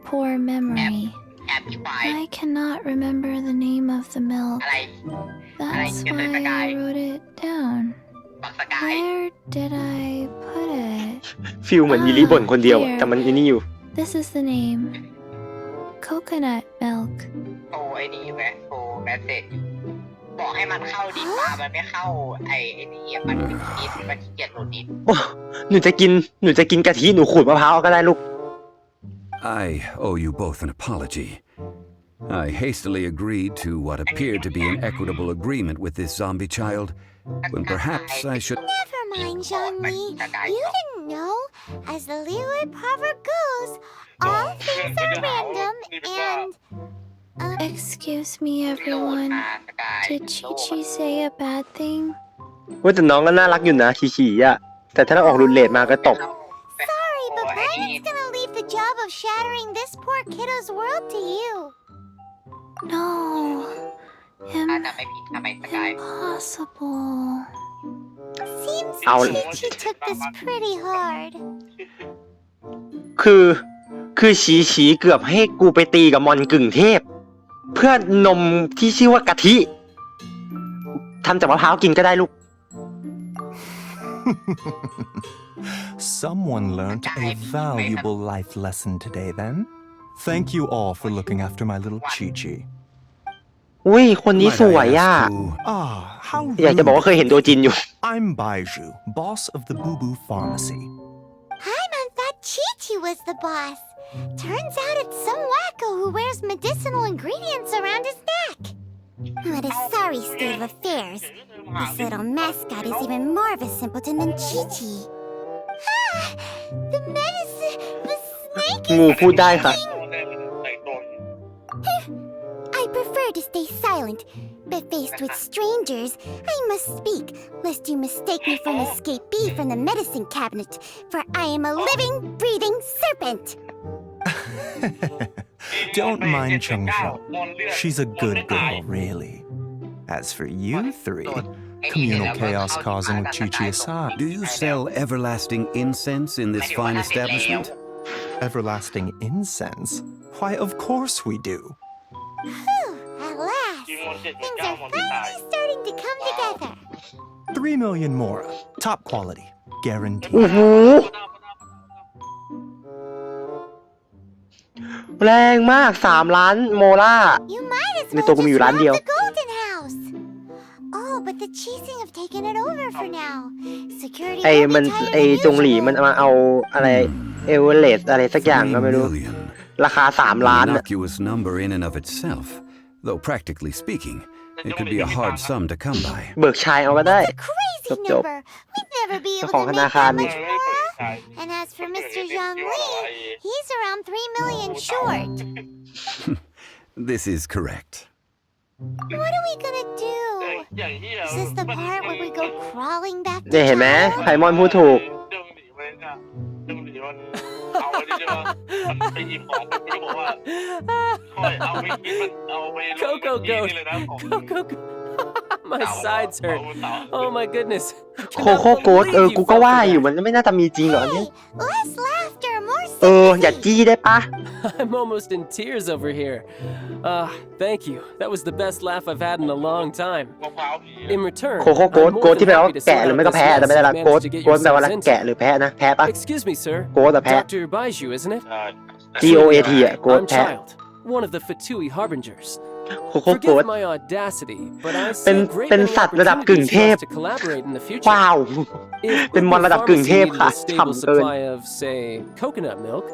poor memory. I cannot remember the name of the milk. That's why I wrote it down. Where did I put it? ฟิลเหมือนยิริบ่นคนเดียวอะแต่มันอันนี้อยู่ This is the name. Coconut milk. โอ้ไอ้นี่ไหมโอ้แมสเซจบอกให้มันเข้าดินมามันไม่เข้าไอ้นี่มันขี้เกียจโหลดดิน โอ้หนูจะกินกะทิหนูขูดมะพร้าวก็ได้ลูก I owe you both an apology. I hastily agreed to what appeared to be an equitable agreement with this zombie child, when perhaps I should... Never mind, Zhongli. You didn't know. As the Liyue proverb goes, all things are random and... Excuse me, everyone. Did Chi-Chi say a bad thing? ว่าแต่น้องก็น่ารักอยู่นะชีๆอ่ะแต่ถ้าเราออกรุนเลทมาก็ตบ Sorry, but Paimon's gonna leave the job of shattering this poor kiddo's world to you. No. Impossible. Seems Ow. Chi-Chi took this pretty hard. คือฉีเกือบให้กูไปตีกับมอนกึ่งเทพ เพื่อนมที่ชื่อว่ากะทิทำจากมะพร้าวกินก็ได้ลูก Someone learnt a valuable life lesson today then. Thank you all for looking after my little Chi-Chi. อุ้ยคนนี้สวยอ่ะ how อยากจะบอกว่าเคยเห็นตัวจริงอยู่ I'm Baiju, boss of the Boo Boo Pharmacy. Paimon thought Chi-Chi was the boss. Turns out it's some wacko who wears medicinal ingredients around his neck. What a sorry state of affairs. This little mascot is even more of a simpleton than Chi-Chi. Ah, the medicine, the snake งูพูดได้ค่ะ I prefer to stay silent, but faced with strangers, I must speak, lest you mistake me for an escapee from the medicine cabinet, for I am a living, breathing serpent. Don't mind Chung-Chun. She's a good girl, really. As for you three, communal chaos causing with Chi-Chi aside. Do you sell everlasting incense in this fine establishment? Everlasting incense? Why, of course we do. Phew, at last. Things are finally starting to come together. 3 million more. Top quality. Guaranteed. โอ้โหแรงมาก3 ล้านโมล่า You might as ใน well ตัวกูมีอยู่ just ล้าน rob เดียว the golden house. Oh, but the Chising have taken it over for now. Security ไอ้ will be มัน tighter ไอ้ than จงหลี usual. มันมาเอาอะไรเอเวอเรสอะไรสักอย่าง 3 ก็ไม่รู้ million. ราคา3 ล้าน An อะ innocuous number in and of itself, though practically speaking, it could be a hard sum to come by. เบิกชายเอาก็ได้ Crazy จบ number. We'd never be เจ้า able ของ to ธ make นาคาร that นี่ much more. And as for Mr. Zhang Li, he's around 3 million short. This is correct. What are we gonna do? Is this the part where we go crawling back เนี่ย to เห็นไหม China? ไพมอนพูดถูก Coco goat. Coco goat. My sides hurt. Oh my goodness. โคโค่โกดกูก็ว่าอยู่มันไม่น่าจะมีจริงเหรอเนี่ย Less laughter, more อย่าจี้ได้ปะ I'm almost in tears over here. Thank you. That was the best laugh I've had in a long time. In return, โคโค่โกด I'm โก more ดที่ than แปลว่า happy to แกะ sort หรือ out ไม่ก็ this แพ้แต่ mess ไม่ได้ละ you've โกด managed to get โกดแปลว่า yourselves แกะ into. หรือแพ้นะแพ้ปะ Excuse me, sir. โกดแต่แพ้ Dr. Baiju, isn't it? GOAT อะโกด I'm แพ้ Child, one of the Fatui Harbingers. โคโค่โกด Forgive my audacity, but I เป็น see a great เป็น many สัตว์ระดับกึ่ง opportunities เท for พ us to collaborate in the future. ว้าว If เป็นมอน Uber ระดับกึ่ง Pharmacy เทพ needed ค่ะ a stable ฉ่ำเกิน supply of, say, coconut milk,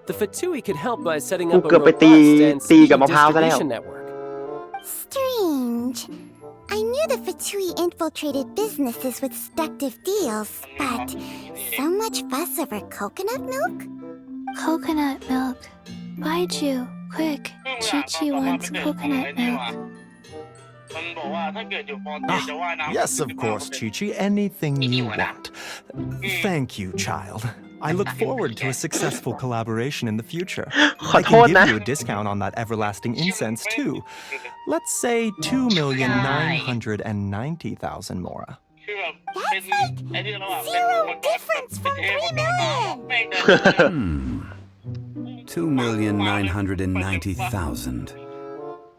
the Fatui could help by setting กู up a เกือบไป robust ตี and ตี speedy กับมะพร้าวซะแล้ว distribution network. Strange. I knew the Fatui infiltrated businesses with seductive deals, but so much fuss over coconut milk? Coconut milk. Baiju, quick. Chi-Chi wants coconut milk. Yes, of course, Chi-Chi. Anything you want. Thank you, child. I look forward to a successful collaboration in the future. ขอ I โท can ษ give นะ you a discount on that everlasting incense, too. Let's say 2,990,000 mora. That's like zero difference from 3 million. 2,990,000.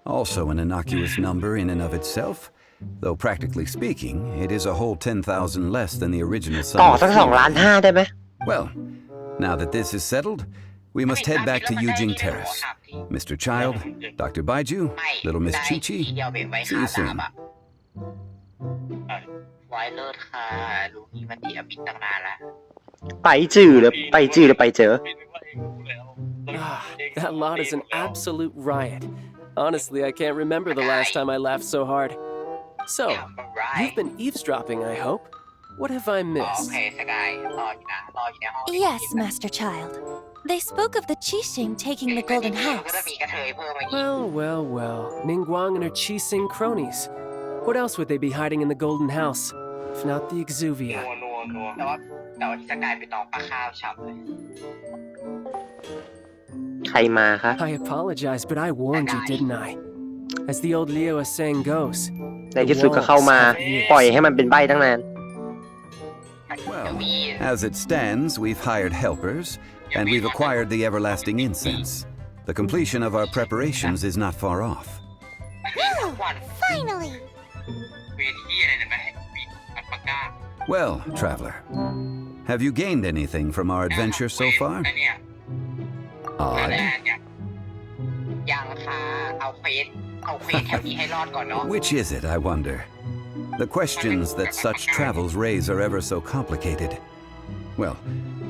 Also an innocuous number in and of itself, though practically speaking, it is a whole 10,000 less than the original ต่อ sum. สัก2 ล้าน 5ได้ไหม Well, now that this is settled, we must head back to Yujing Terrace. Mr. Child, Dr. Baiju, little Miss Chi-Chi, see you soon. ไว้เลิศค่ะลูกนี่มันดีอภิตั้งนานละ ไปจื่อหรือไปจื่อหรือไปเจอ That lot is an absolute riot. Honestly, I can't remember the last time I laughed so hard. So, you've been eavesdropping, I hope. What have I โอ missed? เคสกายรออยู่นะรออยู่ในห้อง Yes, Master Child. They spoke of the Qixing taking the Golden ก็ House. จะมีกระเทยเพิ่มมาอีก Well. Ningguang and her Qixing cronies. What else would they be hiding in the Golden House? If not the Exuvia. แต่ว่าที่สกายไปตองปลาข้าวฉับเลย ใครมาคะ I apologize, but I warned you, didn't I? As the old Leo saying goes. ในที่สุดก็เข้ามา ปล่อยให้มันเป็นใบตั้งนาน Well, as it stands, we've hired helpers, and we've acquired the everlasting incense. The completion of our preparations is not far off. Whew, finally. เวทีอะไรนะแม่มีอัลปาก้า Well, traveler, have you gained anything from our adventure so far? เนี่ย Odd. ยังค่ะเอาเควสแถวนี้ให้รอดก่อนเนาะ Which is it, I wonder? The questions that such travels raise are ever so complicated. Well,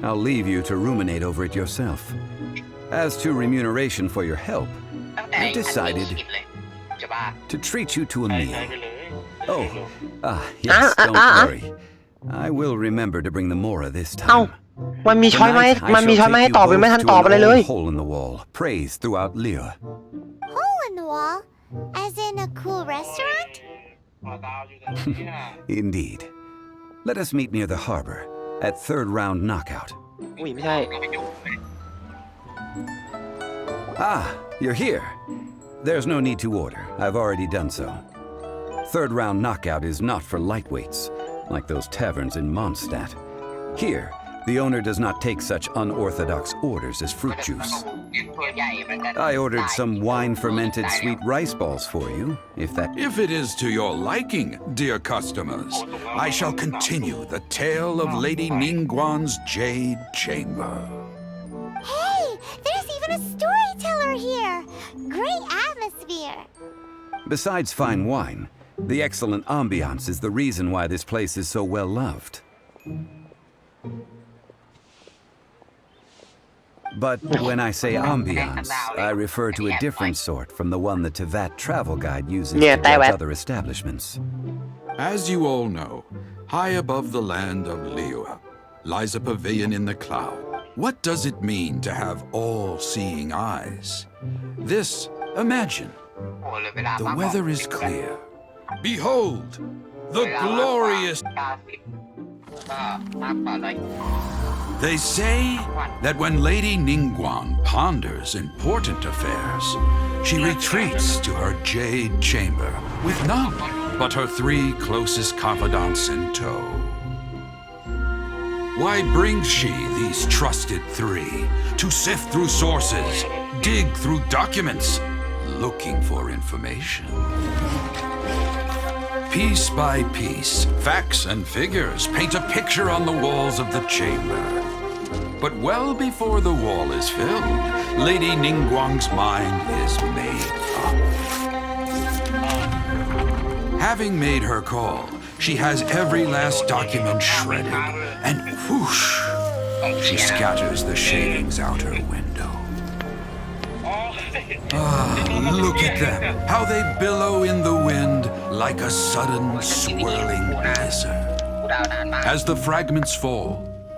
I'll leave you to ruminate over it yourself. As to remuneration for your help, ตั้งแต่ I've decided เลยจะบ้า to treat you to a meal. Oh, yes, don't worry. I will remember to bring the Mora this เอ้า time. มันมีช้อยไหม Tonight, มัน I มี shall ช้อยไหม take ให้ you ตอบยังไม่ทัน both ตอบ to อะไร an เลย old hole in the wall, praised throughout Liyue. Hole in the wall? As in a cool restaurant? Indeed. Let us meet near the harbor, at third round knockout. อุ้ยไม่ใช่ Ah, you're here. There's no need to order. I've already done so. Third round knockout is not for lightweights, like those taverns in Mondstadt. Here, The owner does not take such unorthodox orders as fruit juice. I ordered some wine-fermented sweet rice balls for you, If it is to your liking, dear customers, I shall continue the tale of Lady Ningguang's Jade Chamber. Hey, there's even a storyteller here. Great atmosphere. Besides fine wine, the excellent ambiance is the reason why this place is so well loved. But when I say ambiance, I refer to a different sort from the one the Tevat travel guide uses to judge other establishments. As you all know, high above the land of Liyue lies a pavilion in the cloud. What does it mean to have all-seeing eyes? This, imagine. The weather is clear. Behold, the glorious... They say that when Lady Ningguang ponders important affairs, she retreats to her jade chamber with none but her 3 closest confidants in tow. Why brings she these trusted 3 to sift through sources, dig through documents, looking for information? Piece by piece, facts and figures paint a picture on the walls of the chamber. But well before the wall is filled, Lady Ningguang's mind is made up. Having made her call, she has every last document shredded, and whoosh, she scatters the shavings out her window. Look at them, how they billow in the wind like a sudden swirling blizzard. As the fragments fall,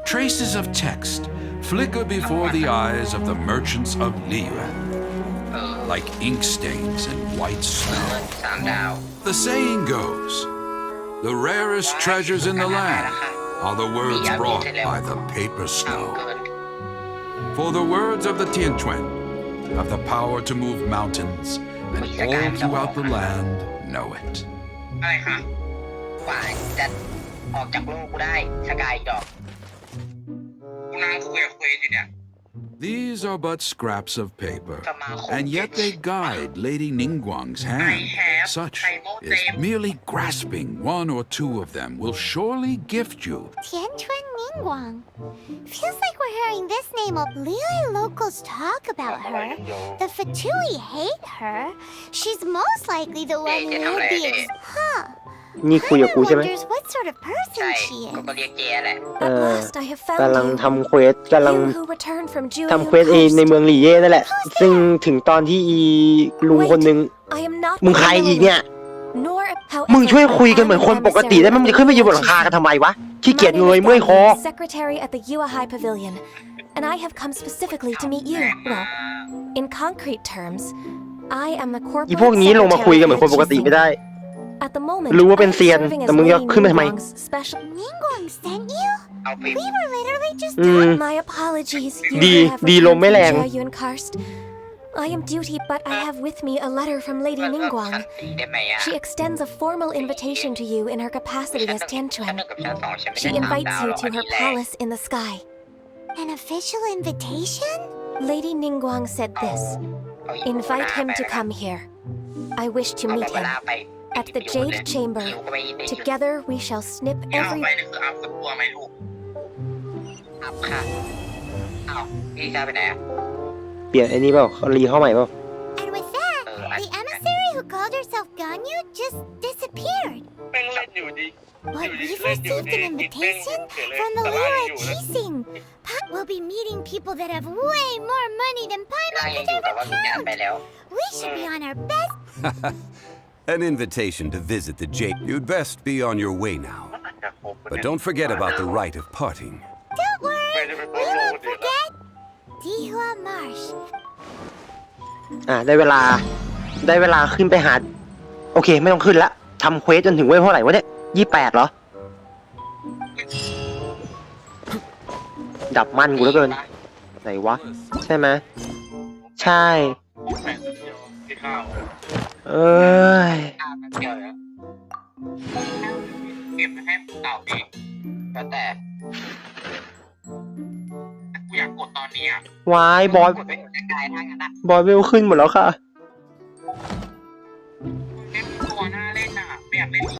traces of text flicker before the eyes of the merchants of Liyue, like ink stains in white snow. The saying goes, the rarest treasures in the land are the words brought by the paper snow. For the words of the Tianquan have the power to move mountains, and all throughout the land know it. อะไรคะกว่าจะออกจากโลกกูได้สกายดอกกูนั่งคุยกับเควสอยู่เนี่ย These are but scraps of paper, and yet they guide Lady Ningguang's hand. Such is merely grasping 1 or 2 of them will surely gift you. Tianquan Ningguang. Feels like we're hearing this name of Liyue locals talk about her. The Fatui hate her. She's most likely the one who hid the Huh. นี่คุยกับกูใช่ไหม Wonders what sort of person she is. ก็เรียกเจ๊แหละ กำลังทำเควสทำเควสในเมืองหลี่เย่นั่นแหละ ซึ่งถึงตอนที่อีลุงคนนึงมึงใครอีกเนี่ยมึงช่วยคุยกันเหมือนคนปกติได้ไหมมึงจะขึ้นไปอยู่บนหลังคากันทำไมวะขี้เกียจเงยเมื่อยคอ Secretary at the Yuehai Pavilion, and I have come specifically to meet you. Well, in concrete terms, I am the อี corporate พวกนี้ลงมาคุยกันเหมือนคนปกติไม่ได้ At the moment, รู้ว่าเป็นเซียน แต่มึงจะขึ้นมาทำไม Ningguang sent you? We were literally just My apologies. ดีลมไม่แรง I am duty, but I have with me a letter from Lady Ningguang. She extends a formal invitation to you in her capacity as Tianquan. She invites you to her palace in the sky. An official invitation? Lady Ningguang said this. Invite him to come here. I wish to meet him. At the Jade Chamber, together we shall snip every... พี่จะไปไหนอะ เปลี่ยนไอ้นี่เปล่าเขารีเข้าใหม่เปล่า And with that, the emissary who called herself Ganyu just disappeared. But we've received an invitation from the Liyue Qixing. We'll be meeting people that have way more money than Paimon could ever count. We should be on our best. An invitation to visit the Jade. You'd best be on your way now. But don't forget about the rite of parting. Don't worry, we won't forget. Dihua Marsh. ได้เวลาขึ้นไปหาโอเคไม่ต้องขึ้นละทำเควสจนถึงเวลเท่าไหร่วะเนี่ย28เหรอ ดับมันกูแล้วเกินไหนวะใช่ไหมใช่เอ้ย เก็บให้เต่าดีแต่ อนนี้อ่ะ วายบอย กดไปหัวใจกายทั้งนั้นอะ บอยเวลขึ้นหมดแล้วค่ะ